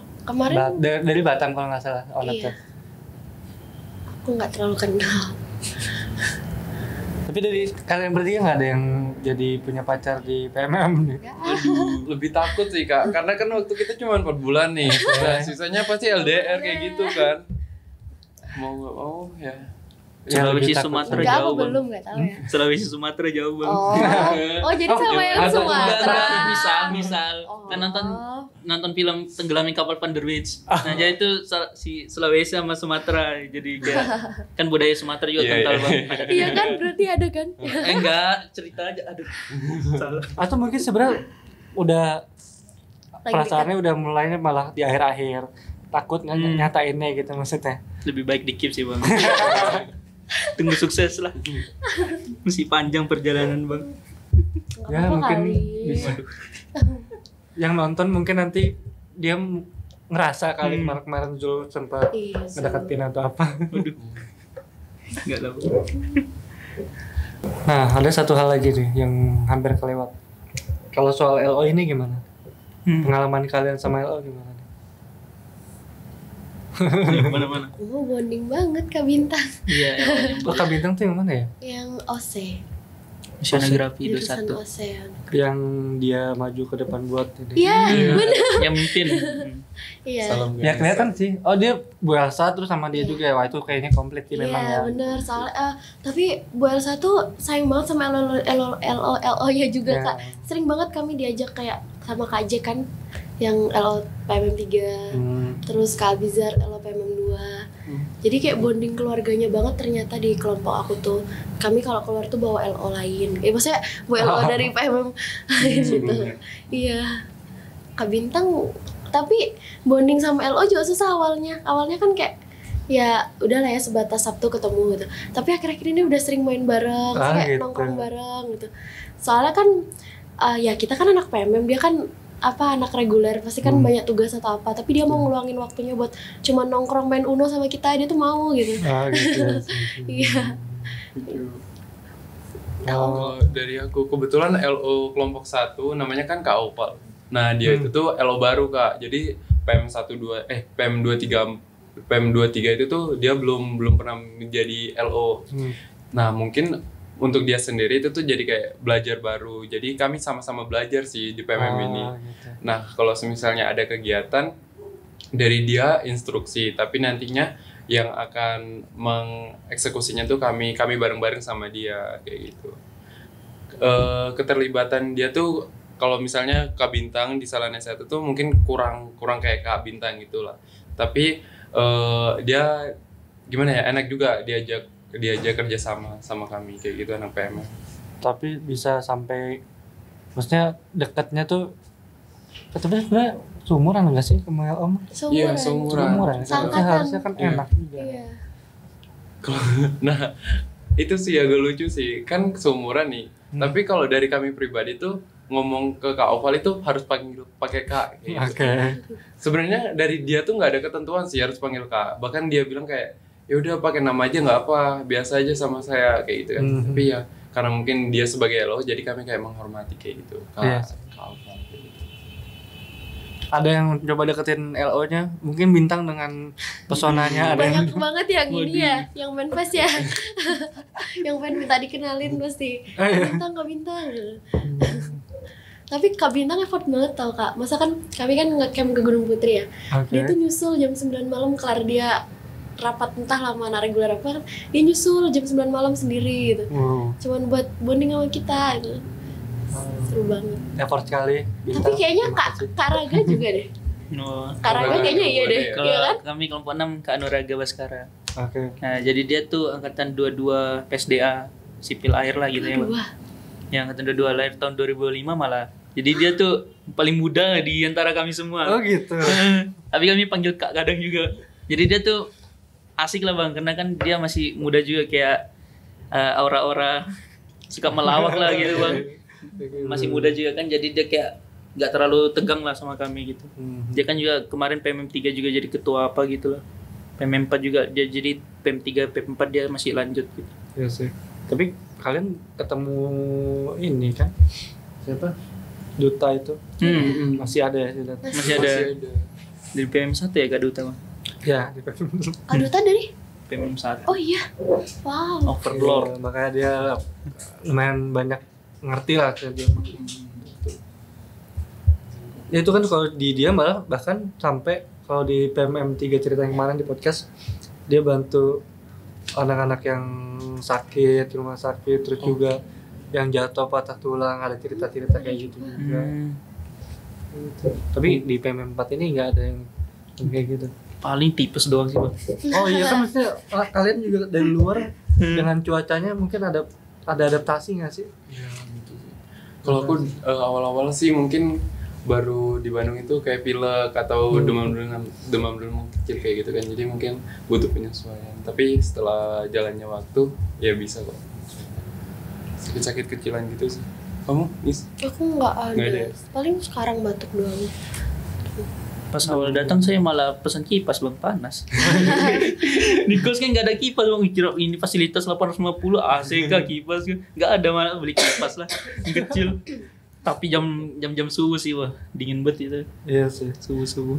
dari Batam kalau nggak salah Onat tuh. Aku nggak terlalu kenal. Tapi dari kalian bertiga nggak ada yang jadi punya pacar di PMM nih? Lebih takut sih Kak, karena kan waktu kita cuma 4 bulan nih. Nah, sisanya pasti LDR kayak gitu kan. Mau nggak mau ya. Sulawesi Sumatera jauh Bang. Belum nggak tahu ya. Sulawesi Sumatera jauh Bang. Oh jadi sama yang Sumatera. Misal kan nonton film Tenggelamnya Kapal Van der Wijk. Nah jadi itu si Sulawesi sama Sumatera, jadi kayak kan budaya Sumatera juga kental Bang. Iya kan berarti ada kan? Enggak, cerita aja. Aduh. Salah. Atau mungkin sebenarnya udah perasaannya udah mulainya malah di akhir-akhir. Takut nyatainnya gitu maksudnya. Lebih baik di keep sih Bang. Tunggu sukses lah. Masih panjang perjalanan Bang. Ya mungkin bisa. Yang nonton mungkin nanti dia ngerasa kali kemarin Zul sempat ngedekatin atau apa. Waduh. Enggak tahu. Nah, ada satu hal lagi nih yang hampir kelewat. Kalau soal LO ini gimana? Pengalaman kalian sama LO gimana? Mana-mana. Bonding banget Kak Bintang. Iya. Kak Bintang tuh yang mana ya? Yang OC. Oceanografi 21. Yang dia maju ke depan buat ini. Iya, benar. Yang mimpin. Iya. Ya kelihatan sih. Oh dia Bu Elsa terus sama dia juga ya. Wah itu kayaknya komplit sih memang ya. Iya benar. Soalnya tapi Bu Elsa tuh sayang banget sama LO ya juga Kak. Sering banget kami diajak kayak sama Kak J kan yang LO PMM 3. Terus Kak Abizar LO PMM 2. Jadi kayak bonding keluarganya banget ternyata di kelompok aku tuh. Kami kalau keluar tuh bawa LO lain. Maksudnya bawa LO dari PMM lain gitu. Iya. Kak Bintang tapi bonding sama LO juga susah awalnya. Awalnya kan kayak ya udahlah ya sebatas Sabtu ketemu gitu. Tapi akhir-akhir ini udah sering main bareng, kayak gitu. Nongkrong bareng gitu. Soalnya kan ya kita kan anak PMM, dia kan anak reguler, pasti kan banyak tugas atau apa, tapi dia mau ngeluangin waktunya buat cuma nongkrong main Uno sama kita, dia tuh mau gitu. Gitu. Iya. Kalau dari aku kebetulan LO kelompok 1 namanya kan Kak Opal. Nah, dia itu tuh LO baru, Kak. Jadi PM23 itu tuh dia belum pernah menjadi LO. Nah, mungkin untuk dia sendiri itu tuh jadi kayak belajar baru. Jadi kami sama-sama belajar sih di PMM ini. Gitu. Nah, kalau misalnya ada kegiatan dari dia instruksi, tapi nantinya yang akan mengeksekusinya tuh kami bareng-bareng sama dia kayak gitu. Keterlibatan dia tuh kalau misalnya Kak Bintang di Salahnya 1 tuh mungkin kurang kayak Kak Bintang gitulah. Tapi dia gimana ya, enak juga diajak kerja sama kami kayak gitu anak PMM. Tapi bisa sampai maksudnya dekatnya tuh tapi sebenarnya seumuran enggak sih sama Om? Iya, seumuran. Harusnya kan enak juga. Iya. Nah, itu sih agak lucu sih. Kan seumuran nih. Tapi kalau dari kami pribadi tuh ngomong ke Kak Oval itu harus pakai Kak gitu. Sebenarnya dari dia tuh nggak ada ketentuan sih harus panggil Kak. Bahkan dia bilang kayak ya udah pakai nama aja nggak apa, biasa aja sama saya kayak gitu kan. Tapi ya karena mungkin dia sebagai LO jadi kami kayak menghormati kayak gitu. Kak Oval gitu. Ada yang coba deketin LO-nya, mungkin Bintang dengan pesonanya. Banyak banget yang ini ya, yang main fest ya. Yang pengen minta dikenalin pasti. Kak Bintang. Tapi Kak Bintang effort banget tau Kak. Masa kan kami kan nge-camp ke Gunung Putri ya. Dia tuh nyusul jam 9 malam kelar dia rapat entah lama anak reguler apa, dia nyusul jam 9 malam sendiri gitu. Cuman buat bonding sama kita gitu. Seru banget. Effort sekali. Tapi kayaknya Kak Raga juga deh. Kak Raga kayaknya iya deh. Iya kan? Kami kelompok 6 Kak Nuraga Baskara. Nah, jadi dia tuh angkatan 22 PSDA sipil air lah gitu ya. Yang angkatan 22 lahir tahun 2005 malah. Jadi dia tuh paling muda di antara kami semua. Oh gitu. Tapi kami panggil Kak kadang juga. Jadi dia tuh asik lah Bang, karena kan dia masih muda juga kayak aura-aura suka melawak lah gitu Bang. Masih muda juga kan, jadi dia kayak nggak terlalu tegang lah sama kami gitu. Dia kan juga kemarin PM3 juga jadi ketua apa gitu lah. PM4 juga dia jadi PM3, PM4 dia masih lanjut gitu. Iya sih. Tapi kalian ketemu ini kan? Siapa? Duta itu. Masih ada ya? Masih ada. Dari PM1 ya Kak Duta Bang? Ya, di PM. Kak Duta dari? PM1. Oh iya. Wow. Overlord. Makanya dia lumayan banyak ngerti lah dia. Ya itu kan kalau di dia malah bahkan sampai kalau di PMM3 cerita yang kemarin di podcast dia bantu anak-anak yang sakit rumah sakit terus juga yang jatuh patah tulang, ada cerita-cerita kayak gitu juga. Tapi di PM4 ini nggak ada yang kayak gitu. Paling tipes doang sih Bang. Oh iya kan maksudnya kalian juga dari luar dengan cuacanya mungkin ada adaptasi nggak sih? Iya gitu sih. Kalau aku awal-awal sih mungkin baru di Bandung itu kayak pilek atau demam kecil kayak gitu kan, jadi mungkin butuh penyesuaian. Tapi setelah jalannya waktu ya bisa kok. Sakit kecilan gitu sih. Kamu Is? Aku nggak ada. Paling sekarang batuk doang. Pas awal datang saya malah pesan kipas Bang, panas. Di kos kan nggak ada kipas Bang, ini fasilitas 850 AC kah kipas kan nggak ada, malah beli kipas lah yang kecil. Tapi jam subuh sih wah dingin banget itu. Iya sih, subuh.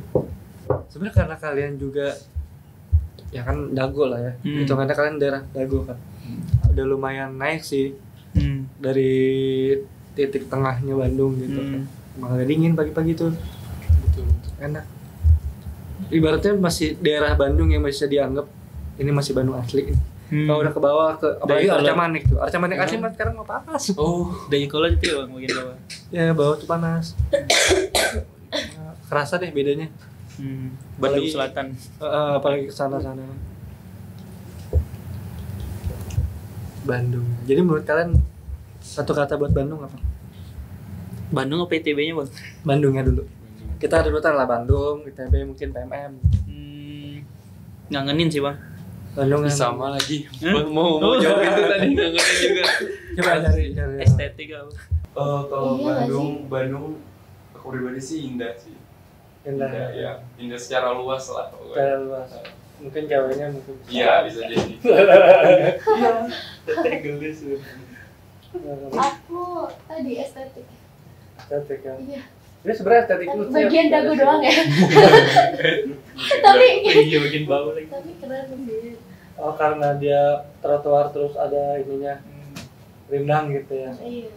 Sebenarnya karena kalian juga ya kan Dago lah ya. Hitungannya kalian daerah Dago kan. Udah lumayan naik sih. Dari titik tengahnya Bandung gitu kan. Malah dingin pagi-pagi tuh. Betul. Enak. Ibaratnya masih daerah Bandung yang masih dianggap ini masih Bandung asli. Kalau udah ke bawah ke apalagi Arca Manik tuh. Arca Manik asli sekarang mau panas. Oh, dari kolam itu ya Bang, mungkin bawah. Ya, bawah tuh panas. Kerasa deh bedanya. Bandung Selatan. Apalagi ke sana-sana. Bandung. Jadi menurut kalian satu kata buat Bandung apa? Bandung apa ITB-nya bang? Bandungnya dulu. Kita ada urutan lah Bandung, ITB mungkin PMM. Ngangenin sih bang. Bandung sama lagi. Mau jawab itu tadi ngangenin juga. Coba cari. Estetik apa? Kalau Iya Bandung aku pribadi sih indah sih. Indah ya. Indah secara luas lah. Secara luas. Mungkin ceweknya mungkin. Iya, bisa jadi. Iya. Tegelis. Aku tadi estetik. Estetik ya. Iya. Ini sebenarnya estetik itu bagian dagu doang ya. Tapi iya bagian bau lagi. tapi keren sih. Oh, karena dia trotoar terus ada ininya rindang gitu ya. Iya.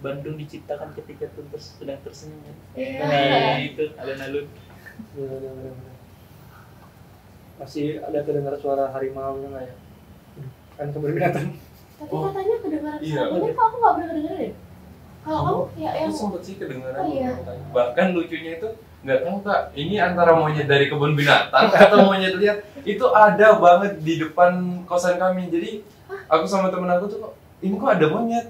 Bandung diciptakan ketika sedang tersenyum. Iya. Nah, itu alun-alun. Bener. Masih ada kedengar suara harimau nya nggak ya? Kan kebun binatang. Tapi katanya kedengaran Iya. suaranya kok aku nggak pernah kedengeran ya? Kalau kamu ya yang Aku sempet sih kedengeran. Oh, iya. Bahkan lucunya itu nggak tahu kak, ini antara monyet dari kebun binatang atau monyet liar itu ada banget di depan kosan kami. Jadi aku sama temen aku tuh, ini kok ada monyet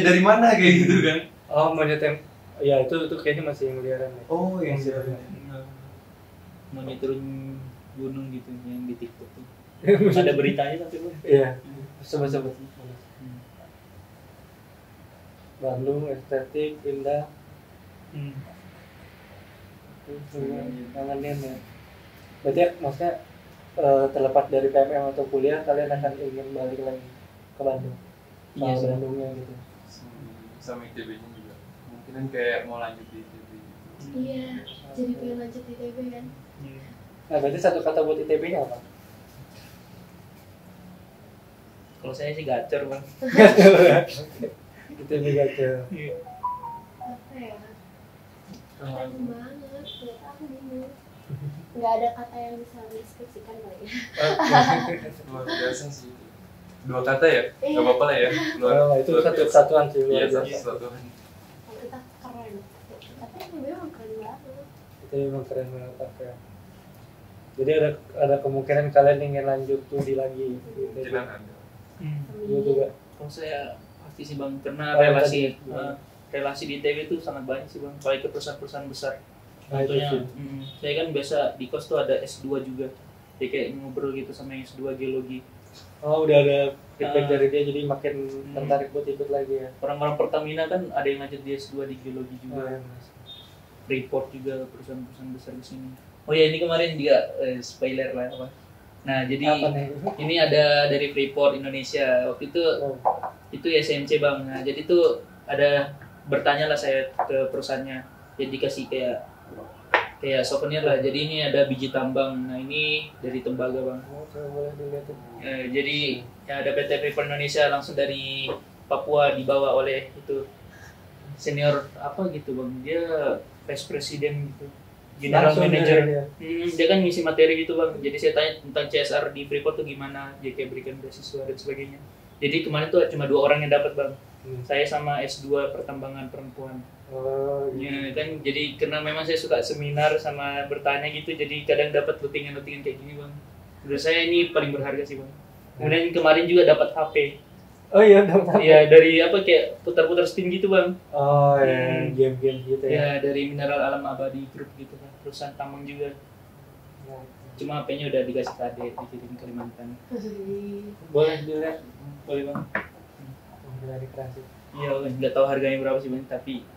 dari mana kayak gitu kan? Oh, monyet yang ya itu kayaknya masih yang liaran ya. Oh yang Masih liar. Monyet turun gunung gitu yang di TikTok tuh. Ada beritanya tapi bang. Iya. Sebut. Bandung estetik indah. Kangenin ya. Berarti maksudnya terlepas dari PMM atau kuliah kalian akan ingin balik lagi ke Bandung. Iya, Sama sih. Bandungnya gitu. Sama ITB-nya juga. Mungkin kayak mau lanjut di ITB gitu. iya, jadi pengen lanjut di ITB kan. Nah, berarti satu kata buat ITB-nya apa? Kalau saya sih gacor bang. ITB gacor. Apa ya? Keren banget, buat aku bingung. Nggak ada kata yang bisa mendeskripsikan kali ya. Luar biasa sih. 2 kata ya? Iya. Gak apa-apa lah ya. Oh, itu luar satu biasa. satuan sih luar Iya, biasa. satuan. Kalau kita keren, tapi ITB emang keren banget. Itu memang keren banget ya. Jadi ada kemungkinan kalian ingin lanjut studi lagi gitu. Kemungkinan ada. Iya juga. Kalau saya pasti sih bang, karena Oh, relasi tadi. relasi di ITB itu sangat banyak sih bang. Kalau ke perusahaan-perusahaan besar. Nah, itu Contohnya, sih. saya kan biasa di kos tuh ada S2 juga. Jadi kayak ngobrol gitu sama yang S2 geologi. Oh, udah ada feedback Ah. dari dia jadi makin tertarik buat ikut lagi ya. Orang-orang Pertamina kan ada yang ngajak dia S2 di geologi Oh, juga. ya. Freeport juga perusahaan-perusahaan besar di sini. Oh ya ini kemarin juga spoiler lah apa. Nah jadi Apa nih? ini ada dari Freeport Indonesia waktu itu Oh. itu SMC bang. Nah jadi tuh ada bertanya lah saya ke perusahaannya. Jadi dikasih kayak souvenir lah. Jadi ini ada biji tambang. Nah ini dari tembaga bang. Oh, coba boleh dilihat. Jadi ya ada PT Freeport Indonesia langsung dari Papua dibawa oleh itu senior apa gitu bang. Dia vice president gitu. General Langsung manager. dari dia. Dia kan ngisi materi gitu bang. Jadi saya tanya tentang CSR di Freeport tuh gimana. Dia kayak berikan beasiswa dan sebagainya. Jadi kemarin tuh cuma 2 orang yang dapat bang. Saya sama S2 pertambangan perempuan. Oh, Ya kan jadi karena memang saya suka seminar sama bertanya gitu. Jadi kadang dapat lutingan-lutingan kayak gini bang. Menurut saya ini paling berharga sih bang. Kemudian kemarin juga dapat HP. Oh iya, dong. Ya dari apa kayak putar-putar spin gitu bang. Oh ya, game-game gitu ya. Ya dari Mineral Alam Abadi Group gitu kan. Perusahaan tambang juga. Cuma HP-nya udah dikasih ke adik dikirim Kalimantan. Boleh dilihat. Boleh bang. Dari kreasi. Iya, nggak tahu harganya berapa sih bang, tapi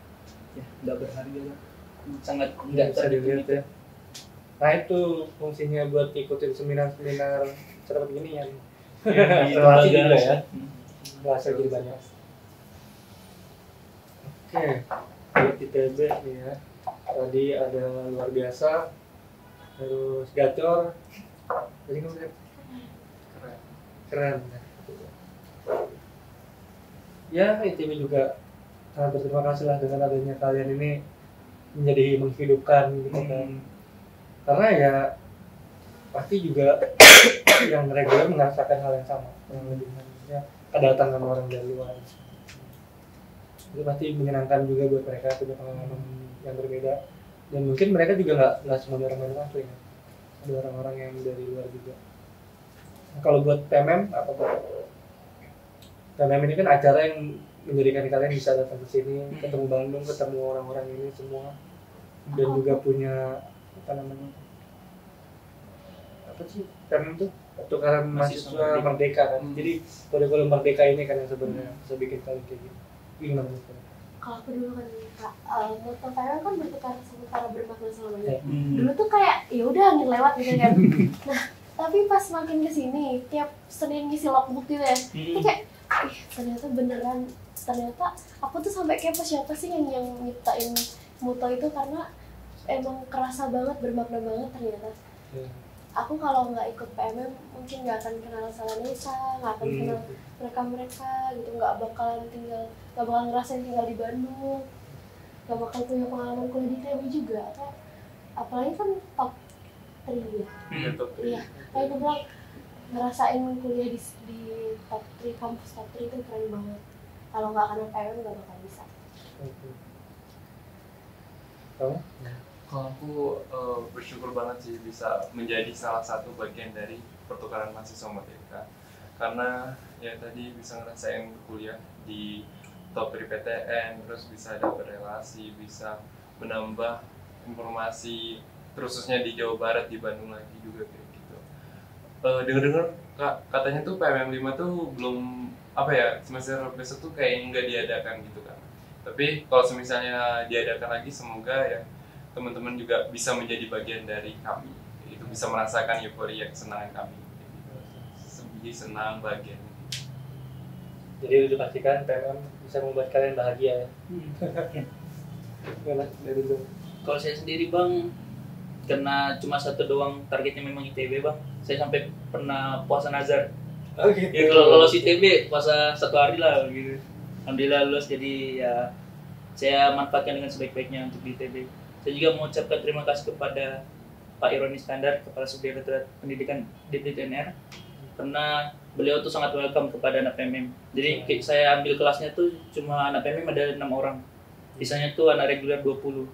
ya nggak berharga lah. Sangat nggak Bisa dilihat terhitung. ya. Nah itu fungsinya buat ikutin seminar-seminar seperti begini ya. Di Relasi tembaga. juga ya. Relasi jadi banyak. Oke, buat ITB nih ya. Tadi ada luar biasa, terus gacor, jadi kemudian keren. Ya ITB juga sangat berterima kasih lah dengan adanya kalian ini menjadi menghidupkan gitu kan. Karena ya pasti juga yang reguler merasakan hal yang sama, yang lebih maksudnya kedatangan orang dari luar. Itu pasti menyenangkan juga buat mereka, punya pengalaman yang berbeda. Dan mungkin mereka juga nggak semuanya orang Bandung asli ya. Ada orang-orang yang dari luar juga. Nah, kalau buat PMM apa tuh? PMM ini kan acara yang menjadikan kalian bisa datang ke sini, ketemu Bandung, ketemu orang-orang ini semua, dan juga punya apa namanya, apa sih PMM itu pertukaran mahasiswa merdeka kan. Jadi kurikulum merdeka ini kan yang sebenarnya bisa bikin kalian kayak gitu. Gimana itu? Kalau aku dulu kan Kak, moto PMM kan bertukar sementara bermakna selamanya. Dulu tuh kayak ya udah angin lewat gitu kan. Nah tapi pas makin kesini tiap Senin ngisi logbook gitu ya, itu kayak ternyata beneran, ternyata aku tuh sampai kepo siapa sih yang nyiptain moto itu, karena emang kerasa banget, bermakna banget ternyata. Aku kalau nggak ikut PMM mungkin nggak akan kenal Salanesa, nggak akan kenal mereka gitu, nggak bakalan ngerasain tinggal di Bandung, nggak bakal punya pengalaman kuliah di ITB juga, apalagi kan top 3 ya. Iya, kayak aku bilang ngerasain kuliah di top 3, kampus top 3 itu keren banget. Kalau nggak karena PMM nggak bakal bisa. Kamu? Kalau aku bersyukur banget sih bisa menjadi salah satu bagian dari pertukaran mahasiswa merdeka, karena ya tadi bisa ngerasain kuliah di top 3 PTN, terus bisa dapat relasi, bisa menambah informasi, khususnya di Jawa Barat, di Bandung lagi juga kayak gitu. Dengar-dengar katanya tuh PMM 5 tuh belum apa ya, semester besok tuh kayak nggak diadakan gitu kan. Tapi kalau misalnya diadakan lagi, semoga ya teman-teman juga bisa menjadi bagian dari kami, itu bisa merasakan euforia kesenangan kami, jadi senang bagian. Jadi dipastikan PMM bisa membuat kalian bahagia ya. Dari itu. Kalau saya sendiri Bang, karena cuma satu doang targetnya memang ITB Bang, saya sampai pernah puasa nazar. Gitu. Ya kalau lolos ITB puasa 1 hari lah gitu. Alhamdulillah lulus, jadi ya saya manfaatkan dengan sebaik-baiknya untuk di ITB. Saya juga mengucapkan terima kasih kepada Pak Irwan Iskandar, Kepala Subdirektorat Pendidikan DPTNR, karena beliau tuh sangat welcome kepada anak PMM. Jadi saya ambil kelasnya tuh cuma anak PMM ada 6 orang, sisanya tuh anak reguler 20,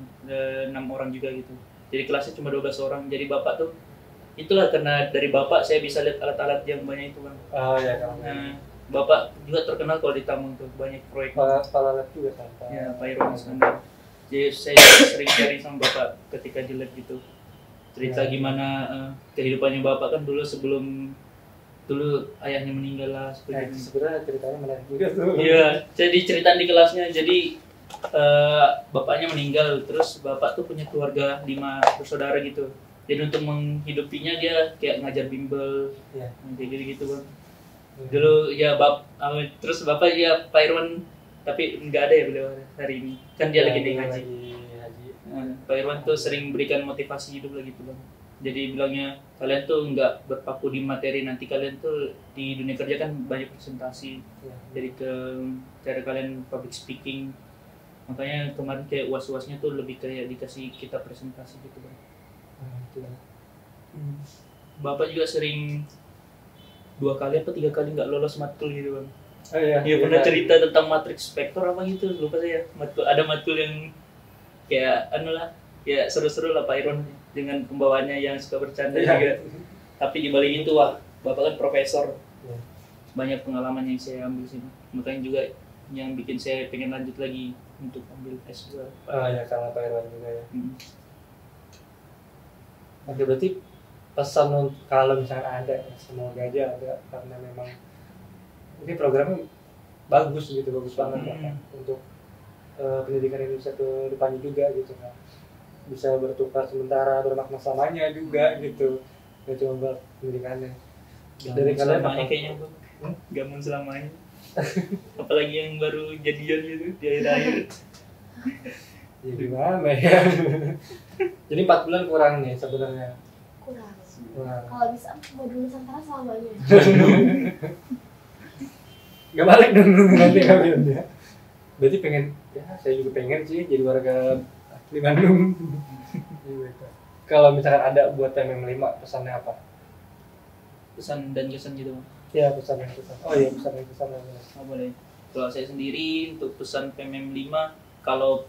6 orang juga gitu. Jadi kelasnya cuma 12 orang. Jadi Bapak tuh, itulah karena dari Bapak saya bisa lihat alat-alat yang banyak itu Bang. Oh ya, Bapak juga terkenal kalau di Tamung tuh, banyak proyek. Kepala lab juga kan? Ya, Pak Irwan Iskandar. Jadi saya sering sharing sama Bapak ketika di lab gitu, cerita gimana kehidupannya Bapak kan dulu sebelum ayahnya meninggal lah seperti itu. Sebenarnya ceritanya menarik juga tuh. Iya, jadi cerita di kelasnya. Jadi bapaknya meninggal, terus Bapak tuh punya keluarga 5 bersaudara gitu. Jadi untuk menghidupinya dia kayak ngajar bimbel, kayak gitu Bang. Dulu ya terus Bapak ya Pak Irwan, tapi nggak ada ya beliau hari ini, kan dia lagi ngaji. Pak Irwan tuh sering berikan motivasi hidup lagi tuh Bang. Jadi bilangnya kalian tuh nggak berpaku di materi, nanti kalian tuh di dunia kerja kan banyak presentasi. Jadi ke cara kalian public speaking, makanya kemarin kayak uas-uasnya tuh lebih kayak dikasih kita presentasi gitu Bang. Bapak juga sering 2 kali apa 3 kali nggak lolos matkul gitu Bang. Oh iya. Iya pernah cerita tentang matriks vektor apa gitu, lupa saya. Ada matkul yang kayak ya seru-seru lah Pak Irwan dengan pembawaannya yang suka bercanda juga. Tapi di balik itu Bapak kan profesor. Banyak pengalaman yang saya ambil sini. Makanya juga yang bikin saya pengen lanjut lagi untuk ambil S2. Oh ya, sama Pak Irwan juga ya. Oke, berarti pesan kalau misalnya ada, semoga aja ada, karena memang ini programnya bagus gitu, bagus banget kan untuk pendidikan Indonesia ke depannya juga gitu kan, bisa bertukar sementara bermakna selamanya juga gitu, nggak cuma buat pendidikannya. Dari kalian selamanya kayaknya Bang, nggak mau selamanya. Apalagi yang baru jadian gitu di akhir-akhir. Ya gimana ya? Jadi 4 bulan kurang nih sebenarnya. Kurang. Kalau bisa mau dulu Nusantara selamanya. Gak balik dong nanti kalian ya. Berarti pengen, ya saya juga pengen sih jadi warga di Bandung. Kalau misalkan ada buat PMM 5, pesannya apa? Pesan dan kesan gitu Bang. Ya, pesan dan kesan. Oh iya, pesan dan kesan. Oh, boleh. Kalau saya sendiri untuk pesan PMM 5, kalau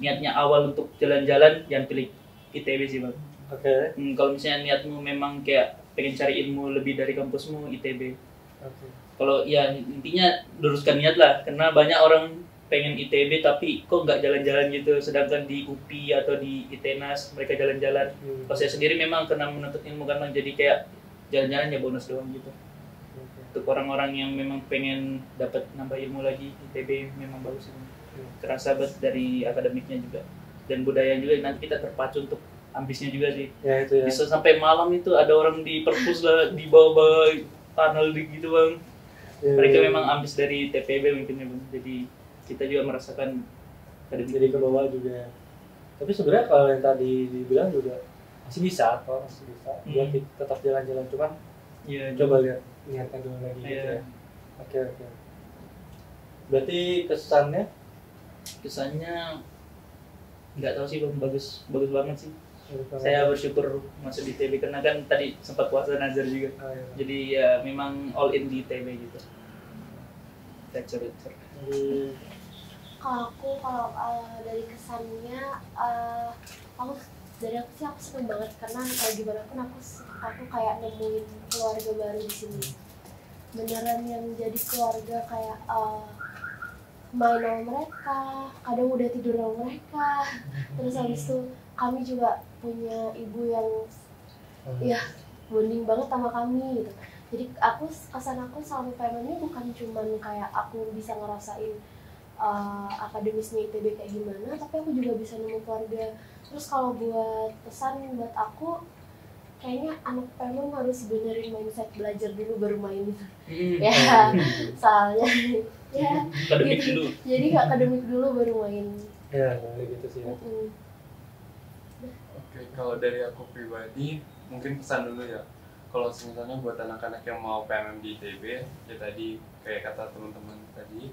niatnya awal untuk jalan-jalan jangan pilih ITB sih Bang. Oke. Kalau misalnya niatmu memang kayak pengen cari ilmu lebih dari kampusmu, ITB. Oke. Kalau ya intinya luruskan niat lah, karena banyak orang pengen ITB tapi kok nggak jalan-jalan gitu, sedangkan di UPI atau di ITENAS mereka jalan-jalan. Kalau saya sendiri memang karena menuntut ilmu kan, jadi kayak jalan-jalan ya bonus doang gitu. Untuk orang-orang yang memang pengen dapat nambah ilmu lagi, ITB memang bagus ini. Terasa banget dari akademiknya juga, dan budaya juga nanti kita terpacu untuk ambisnya juga sih. Ya, itu ya. Bisa sampai malam itu ada orang di perpus lah, di bawah-bawah tunnel gitu bang. Mereka memang ambis dari TPB mungkin ya bang. Jadi kita juga merasakan akademik. Jadi ke bawah juga. Tapi sebenarnya kalau yang tadi dibilang juga masih bisa kok, masih bisa. Buat tetap jalan-jalan, cuman coba lihat niatnya dulu lagi gitu ya. Oke. Berarti kesannya nggak tahu sih bang, bagus banget sih. Saya bersyukur masuk di ITB karena kan tadi sempat puasa nazar juga. Jadi ya memang all in di ITB gitu. Kalau dari kesannya, aku seneng banget karena kayak gimana pun aku kayak nemuin keluarga baru di sini. Beneran yang jadi keluarga, kayak main sama mereka, kadang udah tidur sama mereka. Terus habis itu kami juga punya ibu yang ya bonding banget sama kami gitu. Jadi kesan aku sama PMM ini bukan cuman kayak aku bisa ngerasain akademisnya ITB kayak gimana, tapi aku juga bisa nemu keluarga. Terus kalau buat pesan buat aku, kayaknya anak PMM harus benerin mindset belajar dulu baru main gitu. Ya, soalnya ya akademik gitu. dulu. Jadi akademik dulu baru main. Ya, gitu sih. Oke, kalau dari aku pribadi mungkin pesan dulu ya. Kalau misalnya buat anak-anak yang mau PMM di ITB, ya tadi kayak kata teman-teman tadi,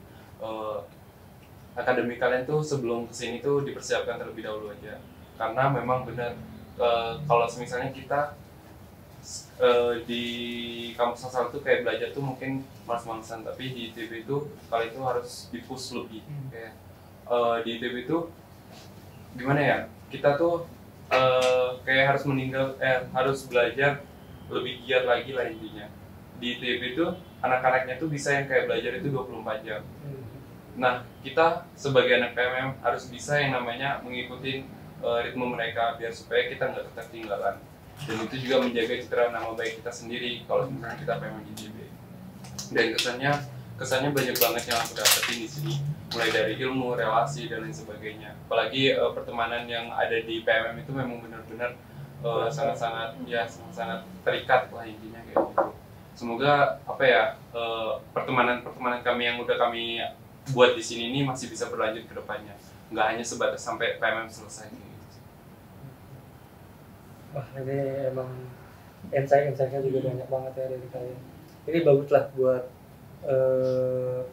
akademik kalian tuh sebelum kesini tuh dipersiapkan terlebih dahulu aja. Karena memang benar kalau misalnya kita di kampus asal tuh kayak belajar tuh mungkin malas-malasan, tapi di ITB itu kali itu harus di-push lebih. Kayak di ITB itu gimana ya? Kita tuh kayak harus belajar lebih giat lagi lah intinya. Di ITB itu anak-anaknya tuh bisa yang kayak belajar itu 24 jam. Nah, kita sebagai anak PMM harus bisa yang namanya mengikuti ritme mereka biar supaya kita nggak ketinggalan. Dan itu juga menjaga citra nama baik kita sendiri kalau misalnya kita PMM di ITB. Dan kesannya banyak banget yang aku dapetin di sini, mulai dari ilmu, relasi dan lain sebagainya. Apalagi pertemanan yang ada di PMM itu memang benar-benar sangat-sangat terikat lah intinya kayak gitu. Semoga pertemanan kami yang udah kami buat di sini ini masih bisa berlanjut ke depannya, nggak hanya sebatas sampai PMM selesai gitu. Wah, ini emang insight-nya juga banyak banget ya dari kalian. Ini bagus lah buat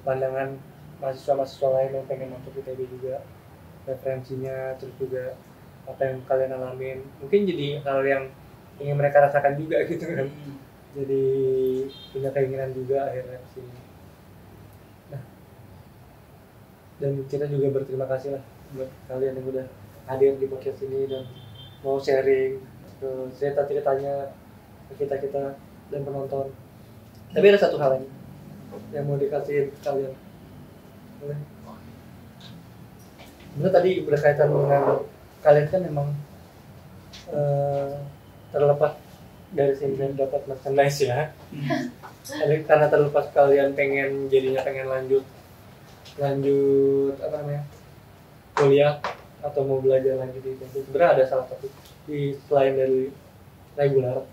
pandangan mahasiswa-mahasiswa lain yang pengen masuk ITB juga, referensinya, terus juga apa yang kalian alamin, mungkin jadi hal yang ingin mereka rasakan juga gitu kan. Jadi punya keinginan juga akhirnya kesini. Nah, dan kita juga berterima kasih lah buat kalian yang udah hadir di podcast ini dan mau sharing ke cerita-ceritanya ke kita dan penonton. Tapi ada satu hal lagi yang mau dikasih kalian. Boleh? Benar, tadi berkaitan dengan kalian kan memang terlepas dari sini dapat merchandise ya. Karena terlepas kalian pengen lanjut kuliah atau mau belajar lagi di ITB. Sebenarnya ada salah satu selain dari reguler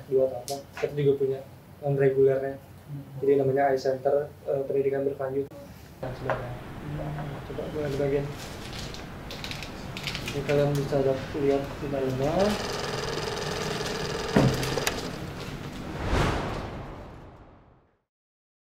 S2 atau apa, kita juga punya non regulernya. Jadi namanya iCenter, pendidikan berkelanjutan. Coba gue di bagian ini kalian bisa lihat di dalamnya.